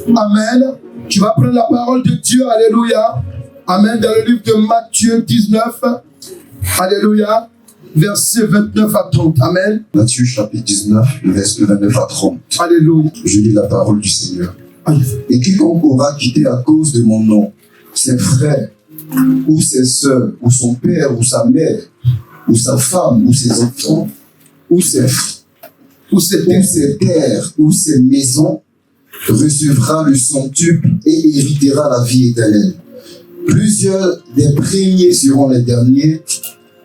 Amen. Tu vas prendre la parole de Dieu. Alléluia. Amen. Dans le livre de Matthieu 19. Alléluia. Versets 29 à 30. Amen. Matthieu chapitre 19, verset 29 à 30. Alléluia. Je lis la parole du Seigneur. Et quiconque aura quitté à cause de mon nom ses frères, ou ses sœurs, ou son père, ou sa mère, ou sa femme, ou ses enfants, ou ses terres, ou ses maisons, recevra le centuple et héritera la vie éternelle. Plusieurs des premiers seront les derniers,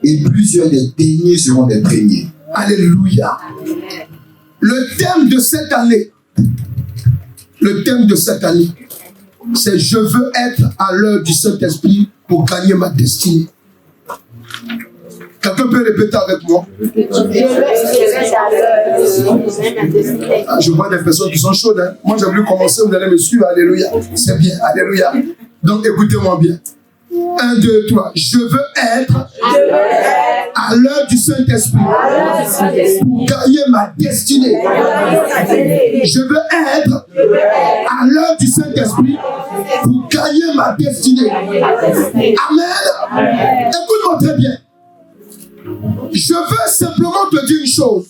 et plusieurs des derniers seront les premiers. Alléluia. Le thème de cette année, c'est je veux être à l'heure du Saint-Esprit pour gagner ma destinée. Quelqu'un peut répéter avec moi? Je vois des personnes qui sont chaudes. Hein? Moi, j'ai voulu commencer, vous allez me suivre. Alléluia. C'est bien. Alléluia. Donc, écoutez-moi bien. 1, 2, 3. Je veux être à l'heure du Saint-Esprit pour gagner ma destinée. Je veux être à l'heure du Saint-Esprit pour gagner ma destinée. Amen. Écoute-moi très bien. Je veux simplement te dire une chose.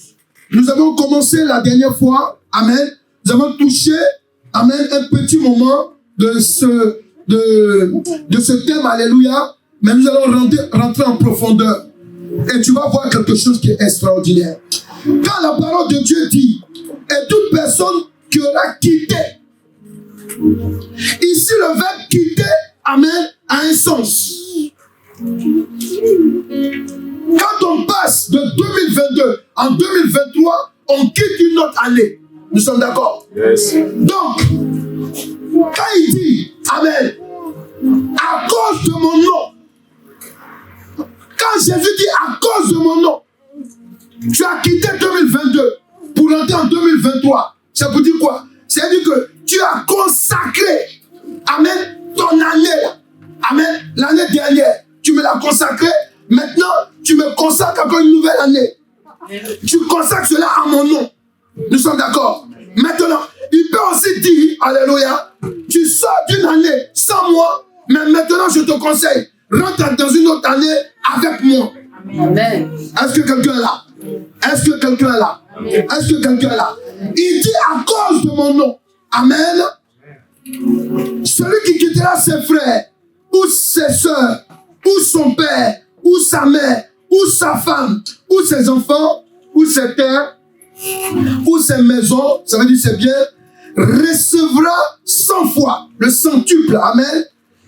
Nous avons commencé la dernière fois. Amen. Nous avons touché, amen, un petit moment de ce thème, alléluia, mais nous allons rentrer en profondeur. Et tu vas voir quelque chose qui est extraordinaire. Quand la parole de Dieu dit, et toute personne qui aura quitté, ici le verbe quitter, amen, a un sens. Quand on passe de 2022 en 2023, on quitte une autre année. Nous sommes d'accord? Yes. Donc, quand il dit, amen, à cause de mon nom, quand Jésus dit à cause de mon nom, tu as quitté 2022 pour entrer en 2023, ça veut dire quoi? C'est-à-dire que tu as consacré, amen, ton année, amen, l'année dernière, tu me l'as consacré, maintenant tu me consacres encore une nouvelle année. Tu consacres cela à mon nom. Nous sommes d'accord? Maintenant, il peut aussi dire, alléluia, tu sors d'une année sans moi, mais maintenant je te conseille, rentre dans une autre année avec moi. Amen. Est-ce que quelqu'un est là? Est-ce que quelqu'un est là? Est-ce que quelqu'un est là? Il dit à cause de mon nom. Amen. Celui qui quittera ses frères, ou ses soeurs, ou son père, ou sa mère, ou sa femme, ou ses enfants, ou ses terres, ou ses maisons, ça veut dire ses biens, recevra 100 fois le centuple, amen,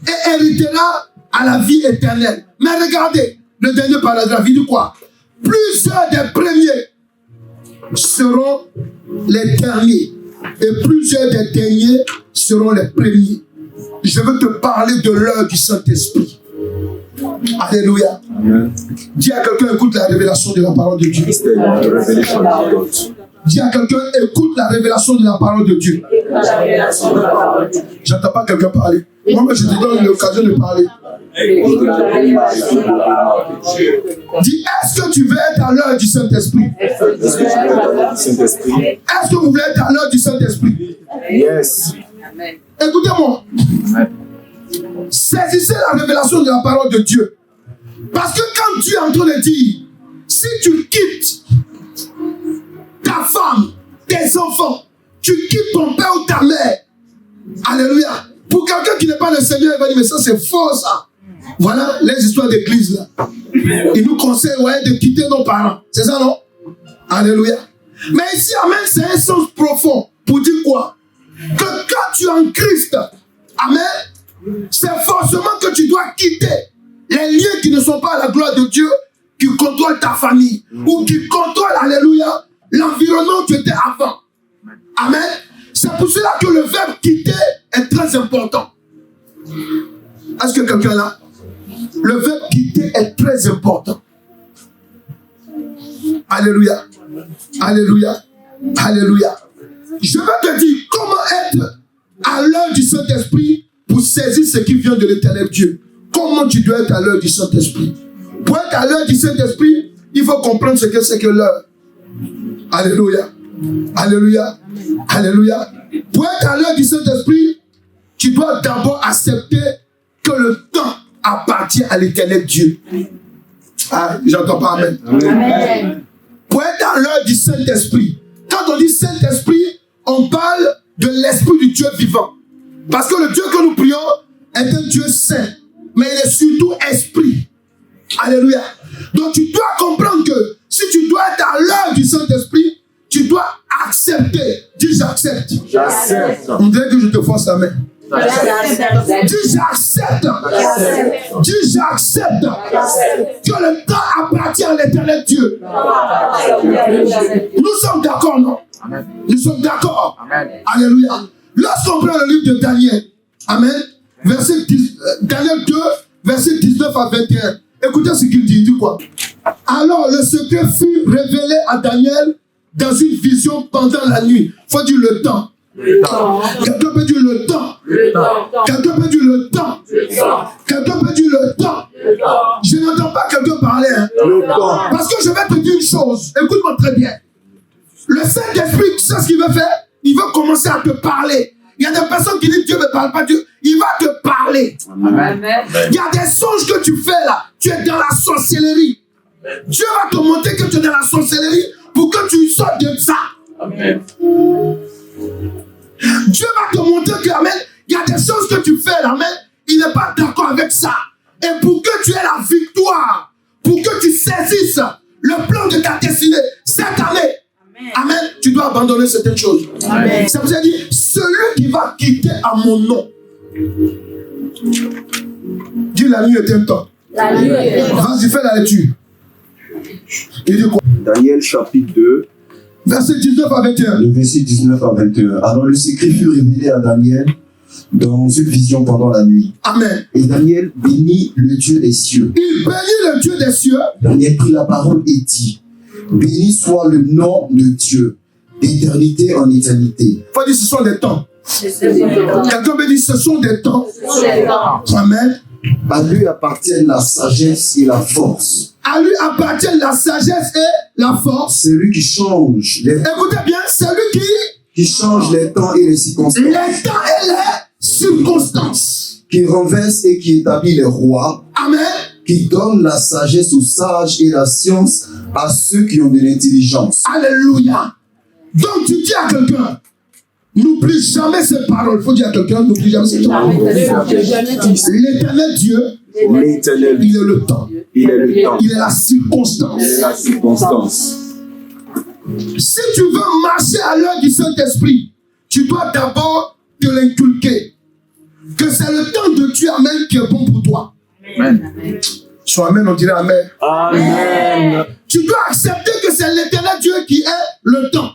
et héritera à la vie éternelle. Mais regardez, le dernier paragraphe, il dit quoi? Plusieurs des premiers seront les derniers, et plusieurs des derniers seront les premiers. Je veux te parler de l'heure du Saint-Esprit. Alléluia. Amen. Dis à quelqu'un, écoute la révélation de la parole de Dieu. Dis à quelqu'un, écoute la révélation de la parole de Dieu. J'entends pas quelqu'un parler. Moi, je te donne l'occasion de parler. Dis, est-ce que tu veux être à l'heure du Saint-Esprit? Est-ce que vous voulez être à l'heure du Saint-Esprit? Yes. Écoutez-moi. Saisissez la révélation de la parole de Dieu. Parce que quand Dieu est en train de dire, si tu quittes ta femme, tes enfants, tu quittes ton père ou ta mère, alléluia. Pour quelqu'un qui n'est pas le Seigneur, il va dire, mais ça c'est faux ça. Voilà les histoires d'église là. Ils nous conseillent de quitter nos parents. C'est ça, non? Alléluia. Mais ici, amen, c'est un sens profond. Pour dire quoi? Que quand tu es en Christ, amen, c'est forcément que tu dois quitter les liens qui ne sont pas à la gloire de Dieu, qui contrôlent ta famille, ou qui contrôlent, alléluia, l'environnement où tu étais avant. Amen. C'est pour cela que le verbe quitter est très important. Est-ce que quelqu'un là? Le verbe quitter est très important. Alléluia. Alléluia. Alléluia. Je vais te dire comment être à l'heure du Saint-Esprit pour saisir ce qui vient de l'Éternel Dieu. Comment tu dois être à l'heure du Saint-Esprit? Pour être à l'heure du Saint-Esprit, il faut comprendre ce que c'est que l'heure. Alléluia. Alléluia. Alléluia. Pour être à l'heure du Saint-Esprit, tu dois d'abord accepter que le temps appartient à l'Éternel Dieu. Ah, j'entends pas amen. Amen. Pour être dans l'heure du Saint-Esprit. Quand on dit Saint-Esprit, on parle de l'Esprit du Dieu vivant. Parce que le Dieu que nous prions est un Dieu saint. Mais il est surtout Esprit. Alléluia. Donc tu dois comprendre que si tu dois être dans l'heure du Saint-Esprit, tu dois accepter. Dis j'accepte. J'accepte. On dirait que je te force la main. Dis j'accepte. Dis j'accepte que le temps appartient à l'Éternel Dieu. Nous sommes d'accord, non? Amen. Nous sommes d'accord. Amen. Alléluia. Lorsqu'on prend le livre de Daniel, Amen, Daniel 2, verset 19 à 21, écoutez ce qu'il dit. Il dit quoi? Alors le secret fut révélé à Daniel dans une vision pendant la nuit. Il faut dire le temps. Le temps. Quelqu'un peut dire le temps. Le temps. Quelqu'un peut dire le temps. Le temps. Quelqu'un peut dire le temps. Le temps. Je n'entends pas quelqu'un parler. Hein. Le temps. Parce que je vais te dire une chose. Écoute-moi très bien. Le Saint-Esprit, tu sais ce qu'il veut faire? Il veut commencer à te parler. Il y a des personnes qui disent Dieu ne parle pas. Dieu, il va te parler. Amen. Il y a des songes que tu fais là. Tu es dans la sorcellerie. Dieu va te montrer que tu es dans la sorcellerie pour que tu sortes de ça. Amen. Dieu va te montrer que, amen, il y a des choses que tu fais là, amen, il n'est pas d'accord avec ça. Et pour que tu aies la victoire, pour que tu saisisses le plan de ta destinée cette année, amen, tu dois abandonner certaines choses. Amen. Ça vous a dit, celui qui va quitter à mon nom, dis la nuit est un temps. La nuit est un temps. Vas-y, fais la lecture. Il dit quoi? Daniel chapitre 2, Verset 19 à 21. Le verset 19 à 21. Alors le secret fut révélé à Daniel dans une vision pendant la nuit. Amen. Et Daniel bénit le Dieu des cieux. Il bénit le Dieu des cieux. Daniel prit la parole et dit, béni soit le nom de Dieu, d'éternité en éternité. Il faut dire ce sont des temps. Quelqu'un Quelqu'un me dit ce sont des temps. temps. Amen. À lui appartiennent la sagesse et la force. À lui appartiennent la sagesse et la force. Celui qui change Écoutez bien, c'est lui qui change les temps et les circonstances, les temps et les circonstances. qui renverse et qui établit les rois, Amen. qui donne la sagesse aux sages et la science à ceux qui ont de l'intelligence. Alléluia. Donc tu dis à quelqu'un, n'oublie jamais ces paroles. Il faut dire à quelqu'un, n'oublie jamais ces paroles. L'éternel Dieu, l'éternel, il est le temps. il est le temps, Il est la circonstance. il est la circonstance. Si tu veux marcher à l'heure du Saint-Esprit, tu dois d'abord te l'inculquer. Que c'est le temps de Dieu, Amen, qui est bon pour toi. Amen. Soit Amen, on dirait Amen. Amen. Tu dois accepter que c'est l'éternel Dieu qui est le temps.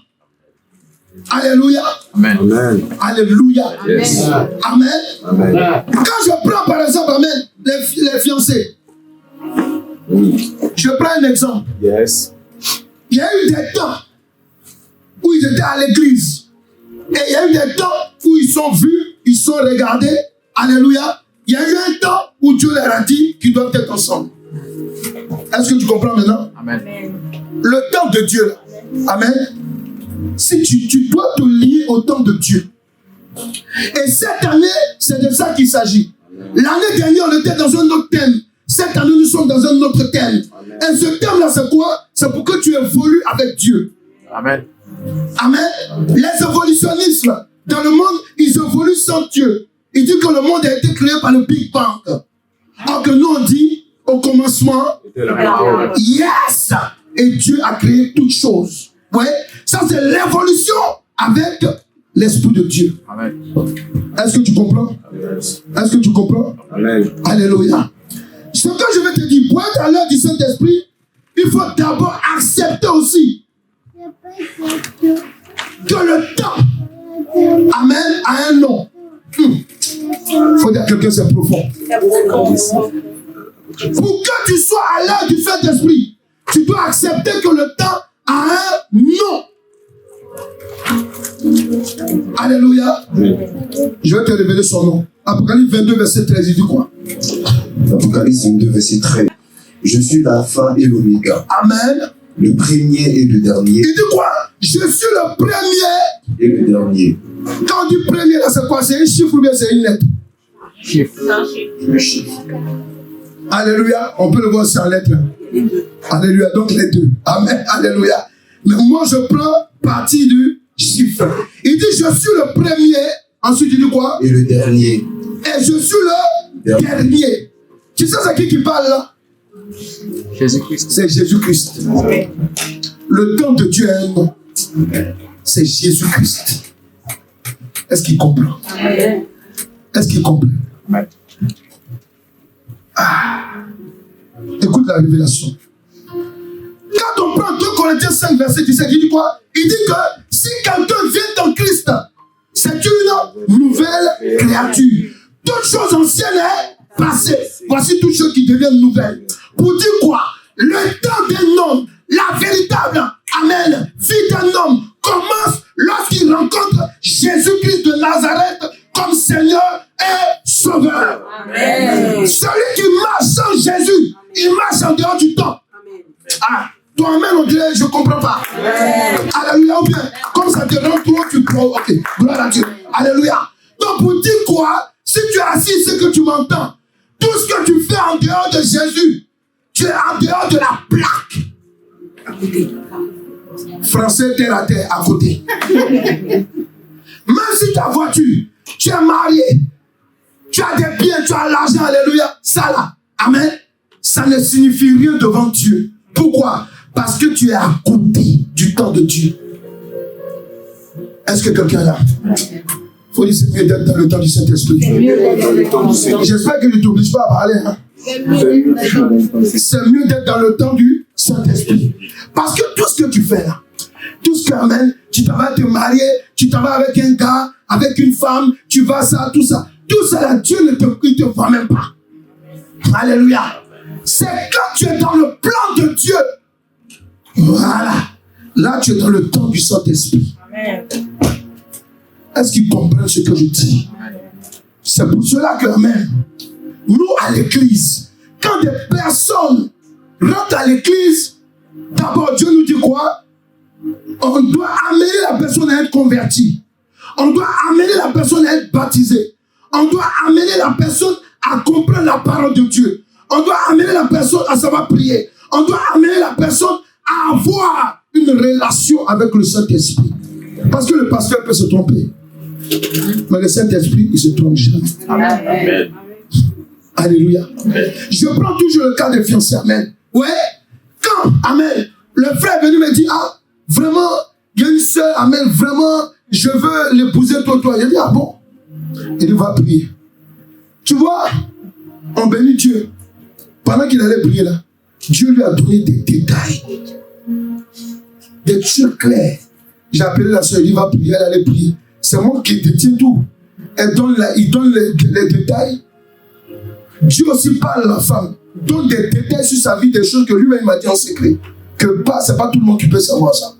Alléluia. Amen. Amen. Alléluia. Yes. Amen. Amen. Quand je prends par exemple, Amen, les fiancés. Je prends un exemple. Yes. Il y a eu des temps où ils étaient à l'église. Et il y a eu des temps où ils sont vus, ils sont regardés. Alléluia. Il y a eu un temps où Dieu leur a dit qu'ils doivent être ensemble. Est-ce que tu comprends maintenant? Amen. Le temps de Dieu, là. Amen. Si tu dois te lier au temps de Dieu. Et cette année, c'est de ça qu'il s'agit. L'année dernière, on était dans un autre thème. Cette année, nous sommes dans un autre thème. Et ce thème-là, c'est quoi? C'est pour que tu évolues avec Dieu. Amen. Amen. Les évolutionnistes, dans le monde, ils évoluent sans Dieu. Ils disent que le monde a été créé par le Big Bang. Alors que nous, on dit, au commencement, C'était la parole. yes! Et Dieu a créé toutes choses. Ouais, ça c'est l'évolution avec l'Esprit de Dieu. Amen. Est-ce que tu comprends? Est-ce que tu comprends? Amen. Alléluia. Ce que je vais te dire, pour être à l'heure du Saint-Esprit, il faut d'abord accepter aussi que le temps, amen, a un nom. Il faut dire à quelqu'un, c'est profond. Pour que tu sois à l'heure du Saint-Esprit, tu dois accepter que le temps a un nom. Alléluia. Je vais te révéler son nom. Apocalypse 22, verset 13, il dit quoi? Apocalypse 22, verset 13. Je suis l'alpha et l'oméga, Amen. le premier et le dernier, Il dit quoi? Je suis le premier et le dernier, Quand on dit premier, là, c'est quoi? C'est un chiffre ou bien c'est une lettre? Chiffre. Le chiffre. Alléluia. On peut le voir sur la lettre. Alléluia. Donc les deux. Amen. Alléluia. Mais moi, je prends partie du chiffre. Il dit, je suis le premier. Ensuite, il dit quoi? Et le dernier. Et je suis le dernier. Tu sais c'est qui parle là? Jésus-Christ. C'est Jésus-Christ. Le temps de Dieu a un nom. C'est Jésus-Christ. Est-ce qu'il comprend? Est-ce qu'il comprend? Amen. Écoute la révélation. Quand on prend 2 Corinthiens 5, verset 17, il dit quoi? Il dit que si quelqu'un vient dans Christ, c'est une nouvelle créature. Toutes choses anciennes est passées. Voici toutes choses qui deviennent nouvelles. Pour dire quoi? Le temps d'un homme, la véritable, amen, vie d'un homme commence lorsqu'il rencontre Jésus-Christ de Nazareth comme Seigneur et Sauveur. Amen. Celui qui marche sans Jésus, il marche en dehors du temps. Ah, toi-même, on dirait, je ne comprends pas. Alléluia, ou bien, comme ça te rend trop, tu prends. Ok, gloire à Dieu. Alléluia. Donc, pour dire quoi? Si tu es assis, c'est que tu m'entends. Tout ce que tu fais en dehors de Jésus, tu es en dehors de la plaque. Français, terre à terre, à côté. Même si ta voiture, tu es marié, tu as des biens, tu as l'argent, alléluia, ça là, amen, ça ne signifie rien devant Dieu. Pourquoi? Parce que tu es à côté du temps de Dieu. Est-ce que quelqu'un est là? Il faut dire c'est mieux d'être dans le temps du Saint-Esprit. J'espère que je ne t'oblige pas à parler. Hein? C'est mieux d'être dans le temps du Saint-Esprit. Parce que tout ce que tu fais là, tout ce que, amen, tu t'en vas te marier, tu t'en vas avec un gars, avec une femme, tu vas ça, tout ça là, Dieu ne te voit même pas. Alléluia. C'est quand tu es dans le plan de Dieu. Voilà. Là, tu es dans le temps du Saint-Esprit. Est-ce qu'ils comprennent ce que je dis? C'est pour cela que, amen, nous, à l'église, quand des personnes rentrent à l'église, d'abord, Dieu nous dit quoi? On doit amener la personne à être convertie. On doit amener la personne à être baptisée. On doit amener la personne à comprendre la parole de Dieu. On doit amener la personne à savoir prier. On doit amener la personne à avoir une relation avec le Saint-Esprit. Parce que le pasteur peut se tromper. Mais le Saint-Esprit, il se trompe jamais. Amen. Alléluia. Je prends toujours le cas des fiancés. Amen. Ouais. Quand, amen, le frère est venu me dire, ah, vraiment, il y a une soeur, amen, vraiment, je veux l'épouser toi. Il dit, ah bon? Il va prier. Tu vois, on bénit Dieu. Pendant qu'il allait prier là, Dieu lui a donné des détails. Des trucs clairs. J'ai appelé la soeur, il va prier, elle allait prier. C'est moi qui détient tout. Il donne les détails. Dieu aussi parle à la femme. Donne des détails sur sa vie, des choses que lui-même m'a dit en secret. Que c'est pas tout le monde qui peut savoir ça.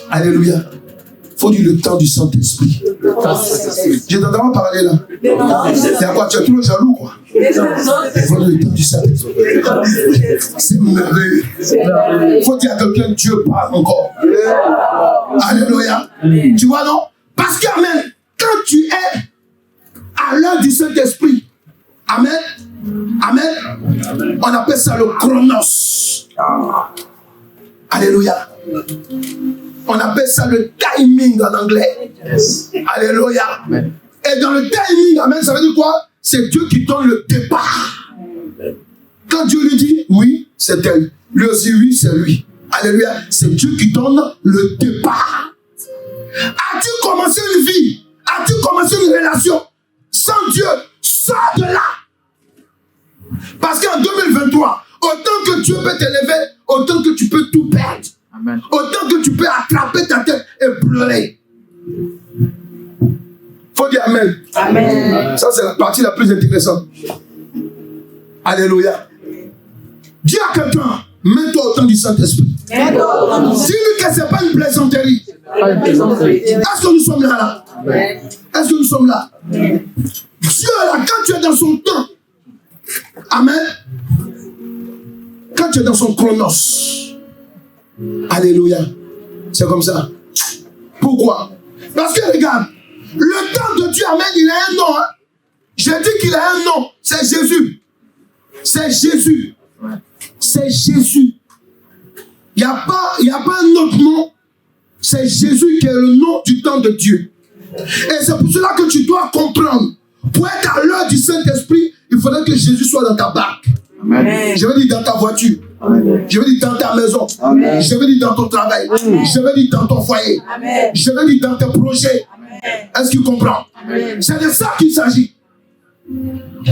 Alléluia. Il faut dire le temps du Saint-Esprit. J'ai tendance à parler là. C'est à quoi tu es trop jaloux quoi. Il faut dire le temps du Saint-Esprit. C'est merveilleux. Il faut dire à quelqu'un Dieu parle encore. Alléluia. Tu vois non? Parce que amen, quand tu es à l'heure du Saint-Esprit, amen, amen, on appelle ça le chronos. Alléluia. On appelle ça le timing en anglais. Yes. Alléluia. Amen. Et dans le timing, amen, ça veut dire quoi? C'est Dieu qui donne le départ. Quand Dieu lui dit oui, c'est elle. Lui aussi, oui, c'est lui. Alléluia. C'est Dieu qui donne le départ. As-tu commencé une vie? As-tu commencé une relation sans Dieu? Sors de là. Parce qu'en 2023, autant que Dieu peut t'élever, autant que tu peux tout perdre. Amen. Autant que tu peux attraper ta tête et pleurer. Faut dire Amen. Amen. Ça, c'est la partie la plus intéressante. Alléluia. Dis à quelqu'un, mets-toi au temps du Saint-Esprit. Dis-lui que ce n'est pas une plaisanterie. Est-ce que nous sommes là? Est-ce que nous sommes là? Dieu, là, quand tu es dans son temps, amen, quand tu es dans son chronos, alléluia, c'est comme ça. Pourquoi? Parce que regarde, le temps de Dieu, amen, il a un nom. Hein. J'ai dit qu'il a un nom. C'est Jésus. C'est Jésus. C'est Jésus. Il n'y a pas un autre nom. C'est Jésus qui est le nom du temps de Dieu. Et c'est pour cela que tu dois comprendre. Pour être à l'heure du Saint-Esprit, il faudrait que Jésus soit dans ta barque. Amen. Je veux dire dans ta voiture. Amen. Je veux dire dans ta maison. Amen. Je veux dire dans ton travail. Amen. Je veux dire dans ton foyer. Amen. Je veux dire dans tes projets. Amen. Est-ce que tu comprends? Amen. C'est de ça qu'il s'agit.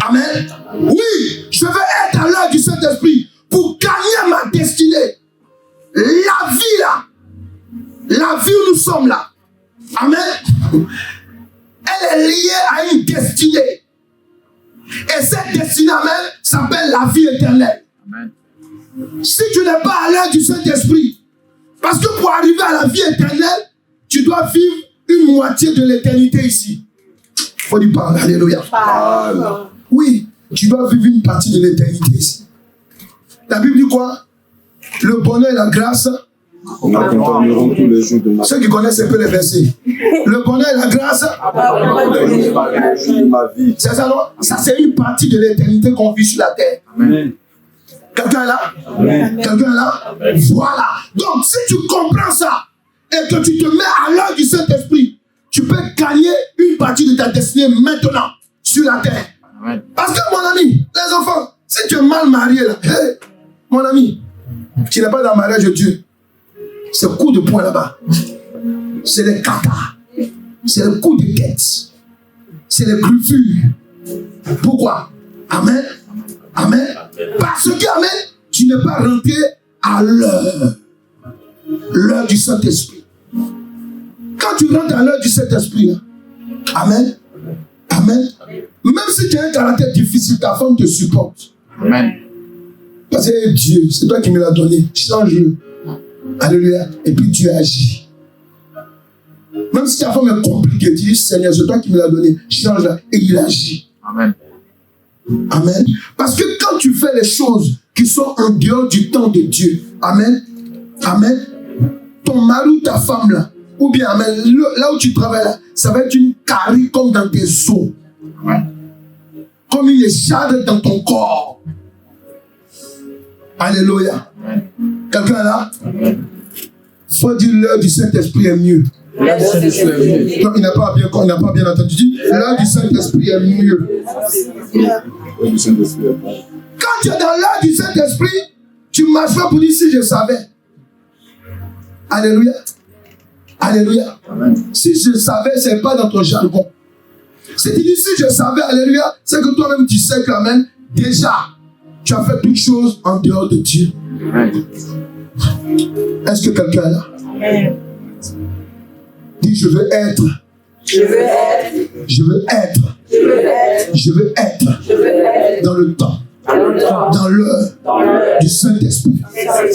Amen. Oui, je veux être à l'heure du Saint-Esprit pour gagner ma destinée. La vie là. La vie où nous sommes là. Amen. Elle est liée à une destinée. Et cette destinée, amen, s'appelle la vie éternelle. Amen. Si tu n'es pas à l'heure du Saint-Esprit, parce que pour arriver à la vie éternelle, tu dois vivre une moitié de l'éternité ici. Il faut dire parler. Alléluia. Oui, tu dois vivre une partie de l'éternité ici. La Bible dit quoi? Le bonheur et la grâce. On accompagneront tous les jours de ma vie. Ceux qui connaissent un peu les versets. Le bonheur et la grâce. C'est ça, non? Ça, c'est une partie de l'éternité qu'on vit sur la terre. Amen. Quelqu'un est là? Amen. Quelqu'un est là? Amen. Voilà. Donc, si tu comprends ça et que tu te mets à l'heure du Saint-Esprit, tu peux gagner une partie de ta destinée maintenant sur la terre. Amen. Parce que, mon ami, les enfants, si tu es mal marié, là, hey, mon ami, tu n'es pas dans le mariage de Dieu. C'est le coup de poing là-bas. C'est les catas. C'est le coup de quête. C'est les griffures. Pourquoi? Amen. Amen. Parce que, amen, tu n'es pas rentré à l'heure du Saint-Esprit. Quand tu rentres à l'heure du Saint-Esprit, là, amen. Amen. Même si tu as un caractère difficile, ta femme te supporte. Amen. Parce que Dieu, c'est toi qui me l'as donné. Change-le. Alléluia. Et puis Dieu agit. Même si ta femme est compliquée, tu dis Seigneur, c'est toi qui me l'as donné. Change-la. Et il agit. Amen. Amen. Parce que quand tu fais les choses qui sont en dehors du temps de Dieu, amen. Amen. Ton mari ou ta femme là, ou bien amen, là où tu travailles là, ça va être une carie comme dans tes os. Amen. Comme une écharde dans ton corps. Alléluia. Amen. Quelqu'un est là? Il faut dire l'heure du Saint-Esprit est mieux. Non, il n'a pas bien entendu. L'heure du Saint-Esprit est mieux. Quand tu es dans l'heure du Saint-Esprit, tu ne marches pas pour dire si je savais. Alléluia. Alléluia. Amen. Si je savais, ce n'est pas dans ton jargon. Si tu dis si je savais, alléluia, c'est que toi-même tu sais quand même, déjà, tu as fait toutes choses en dehors de Dieu. Amen. Est-ce que quelqu'un est là? Amen. Dis, je veux être. Je veux être. Je veux être. Je veux être. Je veux être. Dans le temps. Dans l'heure du Saint-Esprit.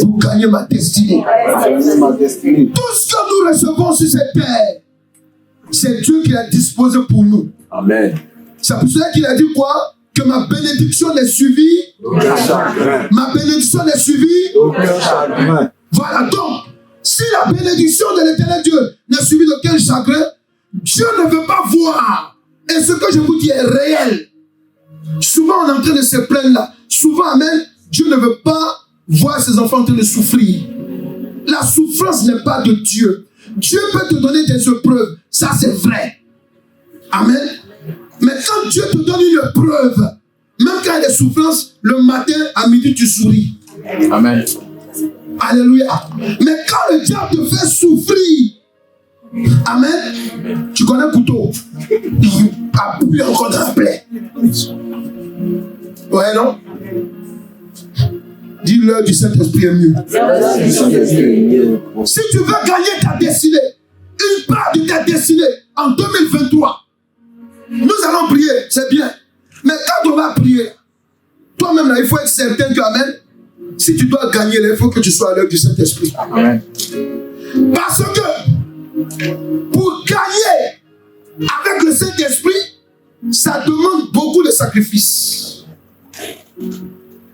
Pour gagner ma destinée. Tout ce que nous recevons sur cette terre, c'est Dieu qui l'a disposé pour nous. Amen. C'est pour cela qu'il a dit quoi? Que ma bénédiction n'est suivie. Ma bénédiction n'est suivie. Voilà donc. Si la bénédiction de l'éternel Dieu n'est suivie d'aucun chagrin, Dieu ne veut pas voir. Et ce que je vous dis est réel. Souvent, on est en train de se plaindre là. Souvent, amen, Dieu ne veut pas voir ses enfants en train de souffrir. La souffrance n'est pas de Dieu. Dieu peut te donner des épreuves. Ça, c'est vrai. Amen. Mais quand Dieu te donne une épreuve, même quand il y a des souffrances, le matin, à midi, tu souris. Amen. Alléluia. Mais quand le diable te fait souffrir, amen, tu connais le couteau. Il appuie encore dans la plaie. Ouais, non? Dis l'heure du Saint-Esprit est mieux. Si tu veux gagner ta destinée, une part de ta destinée en 2023, nous allons prier, c'est bien. Mais quand on va prier, toi-même là, il faut être certain que, amen, si tu dois gagner, il faut que tu sois à l'œuvre du Saint-Esprit. Amen. Parce que pour gagner avec le Saint-Esprit, ça demande beaucoup de sacrifices.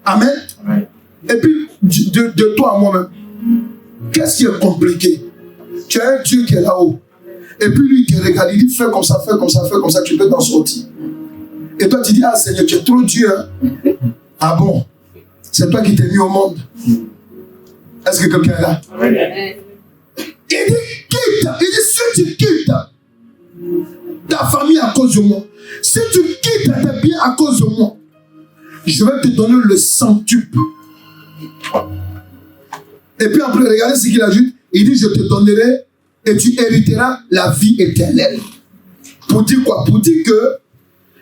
Amen. Amen. Et puis, de toi à moi-même, qu'est-ce qui est compliqué? Tu as un Dieu qui est là-haut. Et puis lui, il te regarde, il dit, fais comme ça, fais comme ça, fais comme ça, tu peux t'en sortir. Et toi, tu dis, ah Seigneur, tu es trop dur. Hein? Ah bon? C'est toi qui t'es mis au monde. Est-ce que quelqu'un est là? Il dit, quitte. Il dit, si tu quittes ta famille à cause de moi, si tu quittes tes biens à cause de moi, je vais te donner le centuple. Et puis après, regardez ce qu'il ajoute. Il dit, je te donnerai et tu hériteras la vie éternelle. Pour dire quoi? Pour dire que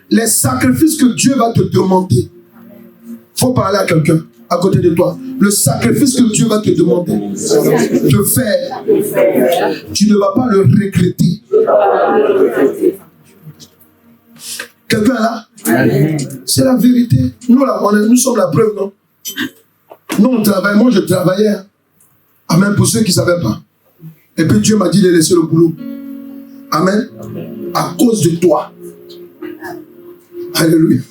les sacrifices que Dieu va te demander, il faut parler à quelqu'un à côté de toi. Le sacrifice que Dieu va te demander de faire, tu ne vas pas le regretter. Quelqu'un là? C'est la vérité. Nous, là, nous sommes la preuve, non? Nous, on travaille. Moi, je travaillais. Hein. Amen. Pour ceux qui ne savaient pas. Et puis Dieu m'a dit de laisser le boulot. Amen. À cause de toi. Alléluia.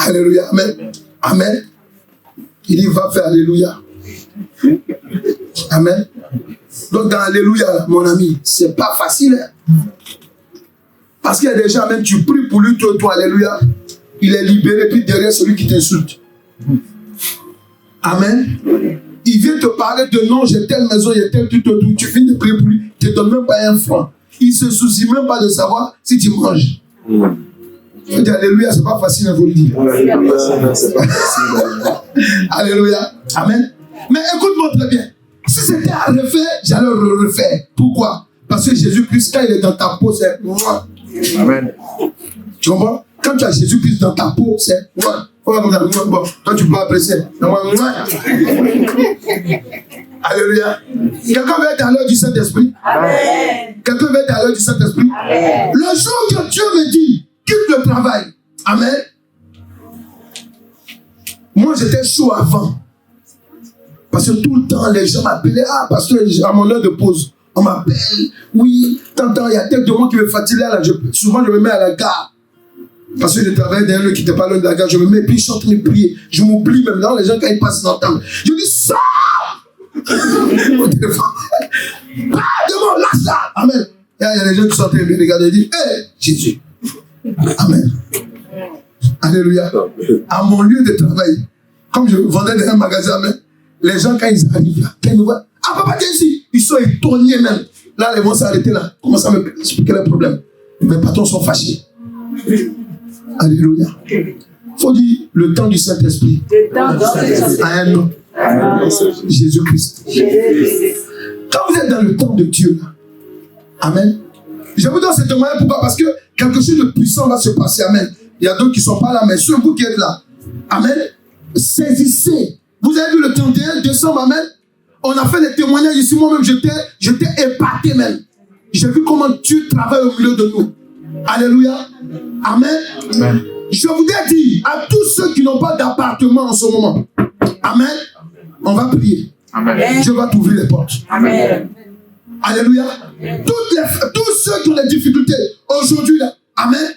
Alléluia. Amen. Amen. Il dit, va faire Alléluia. Amen. Donc dans Alléluia, mon ami, c'est pas facile. Hein? Parce qu'il y a des gens, même tu pries pour lui, toi, Alléluia. Il est libéré, puis derrière celui qui t'insulte. Amen. Il vient te parler de non, j'ai telle maison, j'ai tel tout. Tu finis de prier pour lui, tu ne te donnes même pas un franc. Il ne se soucie même pas de savoir si tu manges. Il faut dire Alléluia, c'est pas facile à vous le dire. Alléluia. Amen. Mais écoute-moi très bien. Si c'était à refaire, j'allais le refaire. Pourquoi? Parce que Jésus-Christ, quand il est dans ta peau, c'est moi. Amen. Tu comprends? Quand tu as Jésus-Christ dans ta peau, c'est moi. Bon, toi tu peux apprécier. Alléluia. Quelqu'un veut être à l'heure du Saint-Esprit? Amen. Quelqu'un veut être à l'heure du Saint-Esprit? Amen. Le jour que Dieu me dit, quitte le travail. Amen. Moi, j'étais chaud avant. Parce que tout le temps, les gens m'appelaient. Ah, pasteur, à mon heure de pause, on m'appelle. Oui, tant, il y a telle de moi qui me fatigue. Là, souvent, je me mets à la gare. Parce que je travaillais derrière eux qui n'étaient pas loin de la gare. Je me mets, puis je suis en train de prier. Je m'oublie même. Là, les gens, quand ils passent, ils entendent. Je dis, sors! Au téléphone. Ah, demande, lâche ça! Amen. Il y a des gens qui sont en train de me regarder et disent, hé, Jésus. Amen. Alléluia. À mon lieu de travail, comme je vendais dans un magasin, les gens, quand ils arrivent là, quand ils me voient, ah, papa, t'es ici. Ils sont étonnés même. Là, ils vont s'arrêter là. Commencent à me expliquer le problème. Mes patrons sont fâchés. Alléluia. Il faut dire le temps du Saint-Esprit. À un nom. Jésus-Christ. Quand vous êtes dans le temps de Dieu, là, amen. Je vous donne ce témoignage pourquoi? Parce que quelque chose de puissant va se passer. Amen. Il y a d'autres qui ne sont pas là, mais ceux vous qui êtes là, amen. Saisissez. Vous avez vu le 31 décembre, amen. On a fait les témoignages ici. Moi-même, j'étais épaté même. J'ai vu comment Dieu travaille au milieu de nous. Alléluia. Amen. Amen. Je voudrais dire à tous ceux qui n'ont pas d'appartement en ce moment, amen, on va prier. Amen. Dieu va t'ouvrir les portes. Amen. Alléluia. Tous ceux qui ont des difficultés aujourd'hui, là, amen,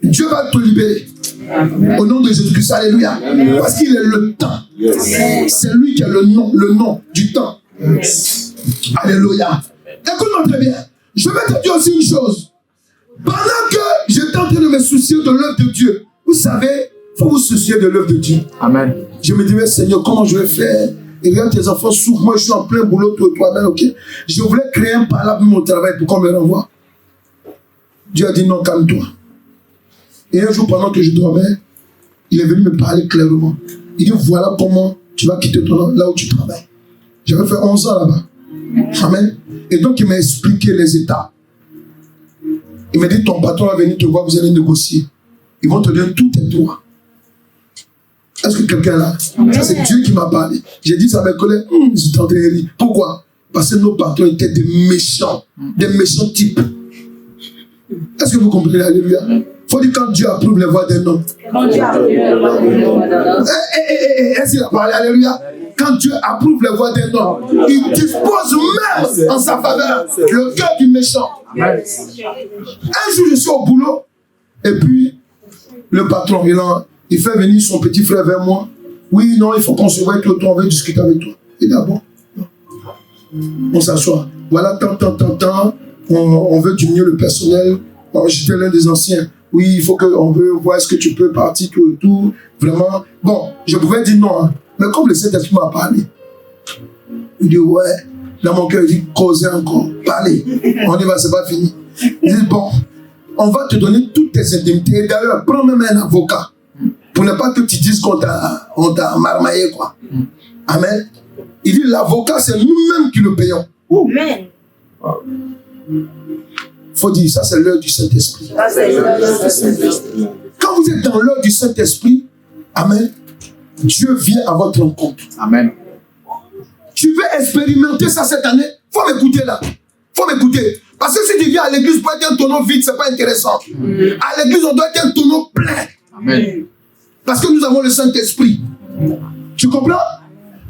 Dieu va te libérer. Amen. Au nom de Jésus-Christ. Alléluia. Amen. Parce qu'il est le temps. Yes. C'est lui qui a le nom du temps. Yes. Alléluia. Écoute-moi très bien. Je vais te dire aussi une chose. Pendant que j'étais en train de me soucier de l'œuvre de Dieu, vous savez, il faut vous soucier de l'œuvre de Dieu. Amen. Je me disais, Seigneur, comment je vais faire? Et regarde, tes enfants souffrent. Moi, je suis en plein boulot, toi-même, ok? Je voulais créer un palabre pour mon travail pour qu'on me renvoie. Dieu a dit non, calme-toi. Et un jour, pendant que je dormais, il est venu me parler clairement. Il dit, voilà comment tu vas quitter ton là où tu travailles. J'avais fait 11 ans là-bas. Amen. Et donc, il m'a expliqué les étapes. Il m'a dit, ton patron va venir te voir, vous allez négocier. Ils vont te donner tous tes droits. Est-ce que quelqu'un est là? Ça, c'est Dieu qui m'a parlé. J'ai dit ça à mes collègues. J'étais en train de rire. Pourquoi? Parce que nos patrons étaient des méchants types. Est-ce que vous comprenez? Alléluia. Il faut dire quand Dieu approuve les voies d'un homme. Est-ce qu'il a parlé? Alléluia. Quand Dieu approuve les voies d'un homme, il dispose même en sa faveur le cœur du méchant. Un jour, je suis au boulot, et puis le patron, il fait venir son petit frère vers moi. Oui, non, il faut qu'on se voie tout le temps, on veut discuter avec toi. Et d'abord, on s'assoit. Voilà, tant. on veut diminuer le personnel. Bon, j'étais l'un des anciens. Oui, il faut qu'on veut voir est-ce que tu peux partir, tout et tout. Vraiment. Bon, je pouvais dire non. Hein. Mais comme le Saint-Esprit m'a parlé, il dit ouais. Dans mon cœur, il dit causer encore. Parlez. On y va, c'est pas fini. Il dit bon, on va te donner toutes tes indemnités. Et d'ailleurs, prends même un avocat. Pour ne pas que tu dises qu'on t'a marmaillé, quoi. Amen. Il dit l'avocat, c'est nous-mêmes qui le payons. Amen. Faut dire, ça c'est l'heure du Saint-Esprit. Quand vous êtes dans l'heure du Saint-Esprit, amen, Dieu vient à votre rencontre. Amen. Tu veux expérimenter ça cette année? Faut m'écouter là. Faut m'écouter. Parce que si tu viens à l'église pour être un tonneau vide, c'est pas intéressant. À l'église, on doit être un tonneau plein. Amen. Parce que nous avons le Saint-Esprit. Tu comprends?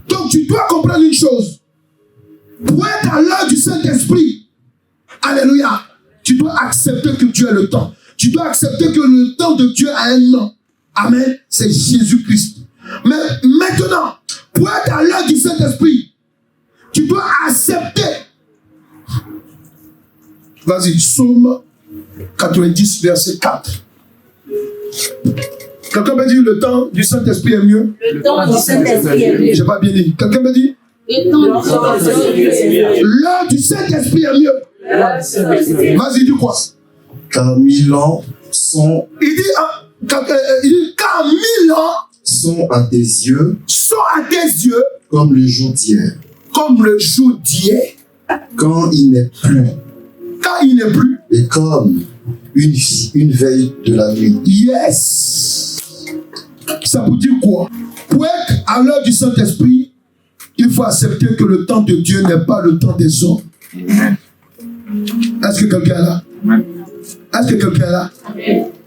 Donc tu dois comprendre une chose. Pour être à l'heure du Saint-Esprit, alléluia, tu dois accepter que Dieu a le temps. Tu dois accepter que le temps de Dieu a un nom. Amen. C'est Jésus-Christ. Mais maintenant, pour être à l'heure du Saint-Esprit, tu dois accepter. Vas-y, Psaume 90, verset 4. Quelqu'un peut dire le temps du Saint-Esprit est mieux? Le temps du Saint-Esprit est mieux. J'ai pas bien dit. Quelqu'un peut dire? Le temps du Saint-Esprit est mieux. L'heure du Saint-Esprit est mieux. Vas-y, dis quoi? Car 1000 ans sont Il dit car 1000 ans sont à tes yeux sont à tes yeux comme le jour d'hier, comme le jour d'hier, quand il n'est plus, quand il n'est plus. et comme une veille de la nuit. Yes. Ça veut dire quoi? Pour être à l'heure du Saint-Esprit, il faut accepter que le temps de Dieu n'est pas le temps des hommes. Est-ce que quelqu'un est là? Est-ce que quelqu'un est là?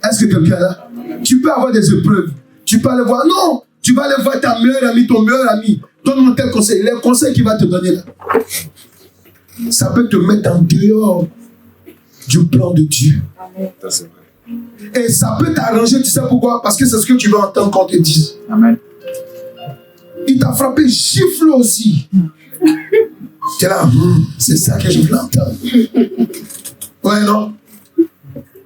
Est-ce que quelqu'un est là? Tu peux avoir des épreuves. Tu peux aller voir. Non, tu vas aller voir ta meilleure amie, ton meilleur ami. Donne-moi tel conseil. Les conseils qu'il va te donner là. Ça peut te mettre en dehors du plan de Dieu. Ça, c'est vrai. Et ça peut t'arranger, tu sais pourquoi? Parce que c'est ce que tu veux entendre qu'on te dise. Amen. Il t'a frappé, gifle aussi. Tu es là, c'est ça que je voulais entendre. Ouais, non?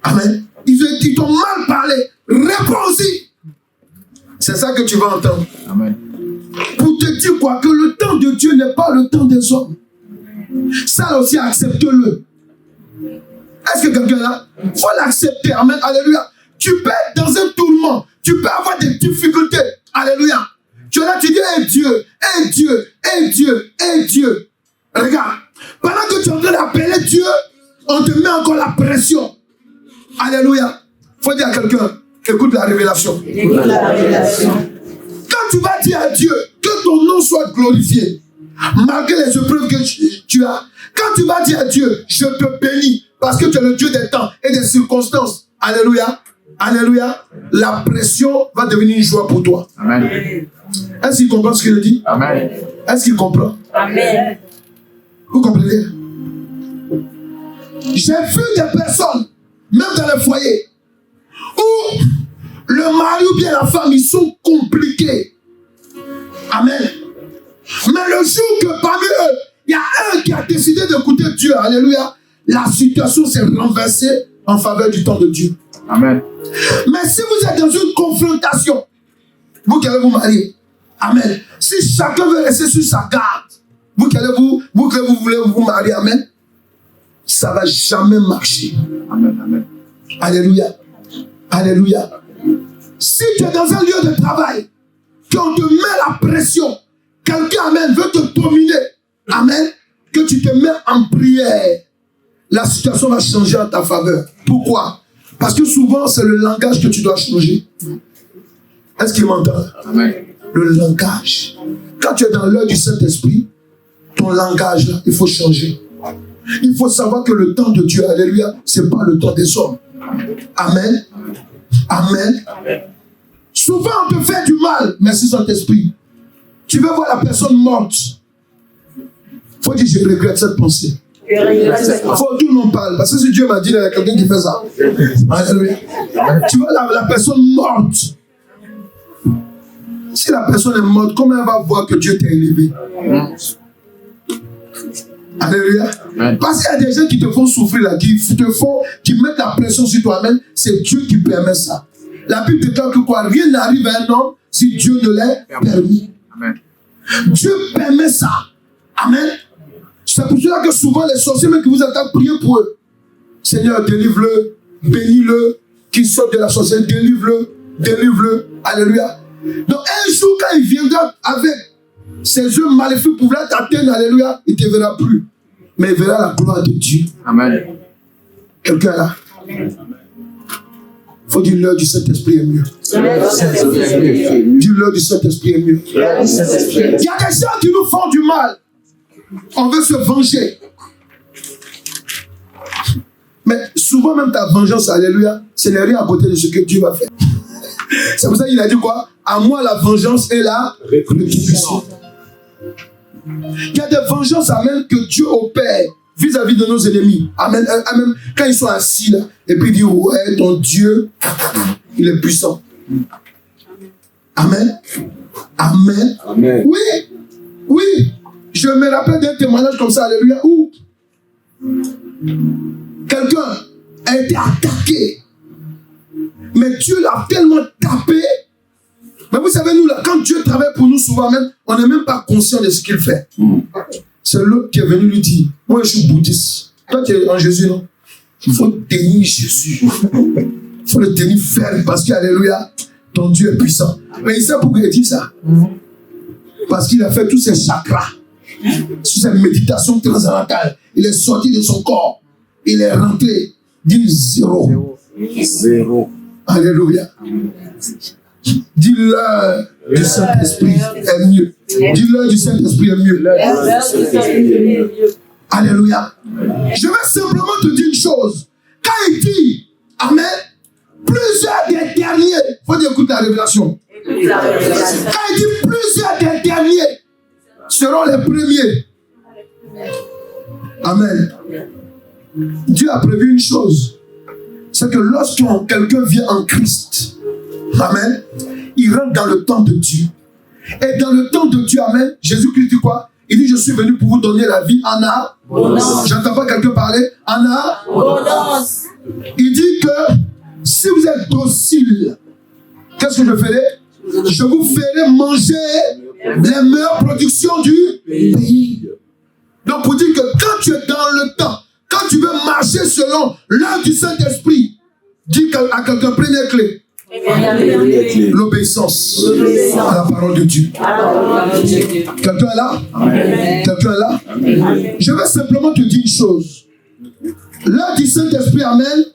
Amen. Ils t'ont mal parlé. Réponds aussi. C'est ça que tu vas entendre. Amen. Pour te dire quoi? Que le temps de Dieu n'est pas le temps des hommes. Ça aussi, accepte-le. Est-ce que quelqu'un est là? Il faut l'accepter. Amen. Alléluia. Tu peux être dans un tourment. Tu peux avoir des difficultés. Alléluia. Tu es là, tu dis, eh Dieu, eh Dieu, eh Dieu, eh Dieu. Regarde. Pendant que tu es en train d'appeler Dieu, on te met encore la pression. Alléluia. Il faut dire à quelqu'un, écoute la révélation. Écoute la révélation. Quand tu vas dire à Dieu que ton nom soit glorifié, malgré les épreuves que tu as, quand tu vas dire à Dieu, je te bénis, parce que tu es le Dieu des temps et des circonstances, alléluia, alléluia, la pression va devenir une joie pour toi. Amen. Est-ce qu'il comprend ce qu'il dit? Amen. Est-ce qu'il comprend? Amen. Vous comprenez? J'ai vu des personnes, même dans les foyers, où le mari ou bien la femme, ils sont compliqués. Amen. Mais le jour que parmi eux, il y a un qui a décidé d'écouter Dieu, alléluia, la situation s'est renversée en faveur du temps de Dieu. Amen. Mais si vous êtes dans une confrontation, vous qui allez vous marier, amen. Si chacun veut rester sur sa garde, vous qui voulez vous marier, amen, ça ne va jamais marcher. Amen. Amen. Alléluia. Alléluia. Si tu es dans un lieu de travail, qu'on te met la pression, quelqu'un, amen, veut te dominer, amen, que tu te mets en prière, la situation va changer en ta faveur. Pourquoi? Parce que souvent, c'est le langage que tu dois changer. Est-ce qu'il m'entend? Amen. Le langage. Quand tu es dans l'heure du Saint-Esprit, ton langage, là, il faut changer. Il faut savoir que le temps de Dieu, alléluia, ce n'est pas le temps des hommes. Amen. Amen. Amen. Souvent, on te fait du mal. Merci Saint-Esprit. Tu veux voir la personne morte. Il faut dire, je regrette cette pensée. Il faut que tout le monde parle. Parce que si Dieu m'a dit, il y a quelqu'un qui fait ça. Alléluia. Tu vois la personne morte. Si la personne est morte, comment elle va voir que Dieu t'a élevé? Alléluia. Amen. Parce qu'il y a des gens qui te font souffrir là, qui mettent la pression sur toi-même. C'est Dieu qui permet ça. La Bible déclare que quoi? Rien n'arrive à un homme si Dieu ne l'ait permis. Amen. Dieu permet ça. Amen. C'est pour cela que souvent les sorciers même qui vous attaquent, priez pour eux. Seigneur, délivre-le, bénis-le, qu'il sorte de la sorcellerie, délivre-le, délivre-le. Alléluia. Donc un jour quand il viendra avec ses yeux maléfiques pour vouloir t'atteindre, alléluia, il ne te verra plus. Mais il verra la gloire de Dieu. Amen. Quelqu'un est là? Il faut dire l'heure du Saint-Esprit est mieux. Dire l'heure du Saint-Esprit est mieux. Il y a des gens qui nous font du mal. On veut se venger. Mais souvent même ta vengeance, alléluia, ce n'est rien à côté de ce que Dieu va faire. C'est pour ça qu'il a dit quoi? À moi la vengeance et la rétribution. Il y a des vengeances, amen, que Dieu opère vis-à-vis de nos ennemis. Amen, amen. Quand ils sont assis là, et puis ils disent, ouais, ton Dieu, il est puissant. Amen. Amen. Amen. Oui, oui. Je me rappelle d'un témoignage comme ça, alléluia, où quelqu'un a été attaqué. Mais Dieu l'a tellement tapé. Mais vous savez, nous, là, quand Dieu travaille pour nous, souvent même, on n'est même pas conscient de ce qu'il fait. C'est l'autre qui est venu lui dire, moi je suis bouddhiste. Toi tu es en Jésus, non? Il faut tenir Jésus. Il faut le tenir ferme parce que, alléluia, ton Dieu est puissant. Mais il sait pourquoi il dit ça. Parce qu'il a fait tous ses chakras. Sur ses méditations transcendantales. Il est sorti de son corps. Il est rentré. Dit zéro. Zéro. Alléluia. Dis l'heure du Saint-Esprit est mieux. Dis l'heure du Saint-Esprit est mieux. Alléluia. Je vais simplement te dire une chose. Quand il dit, amen, plusieurs des derniers, il faut écouter la révélation. Quand il dit plusieurs des derniers seront les premiers. Amen. Dieu a prévu une chose. C'est que lorsque quelqu'un vient en Christ, amen, il rentre dans le temps de Dieu. Et dans le temps de Dieu, amen, Jésus-Christ dit quoi? Il dit, je suis venu pour vous donner la vie en abondance. J'entends pas quelqu'un parler en abondance. Il dit que si vous êtes docile, qu'est-ce que je ferai? Je vous ferai manger les meilleures productions du pays. Donc pour dire que quand tu es dans le temps, quand tu veux marcher selon l'œuvre du Saint-Esprit, dis à quelqu'un, première clé, l'obéissance à la parole de Dieu. Quelqu'un est là? Quelqu'un est là? Je vais simplement te dire une chose. L'œuvre du Saint-Esprit, amen.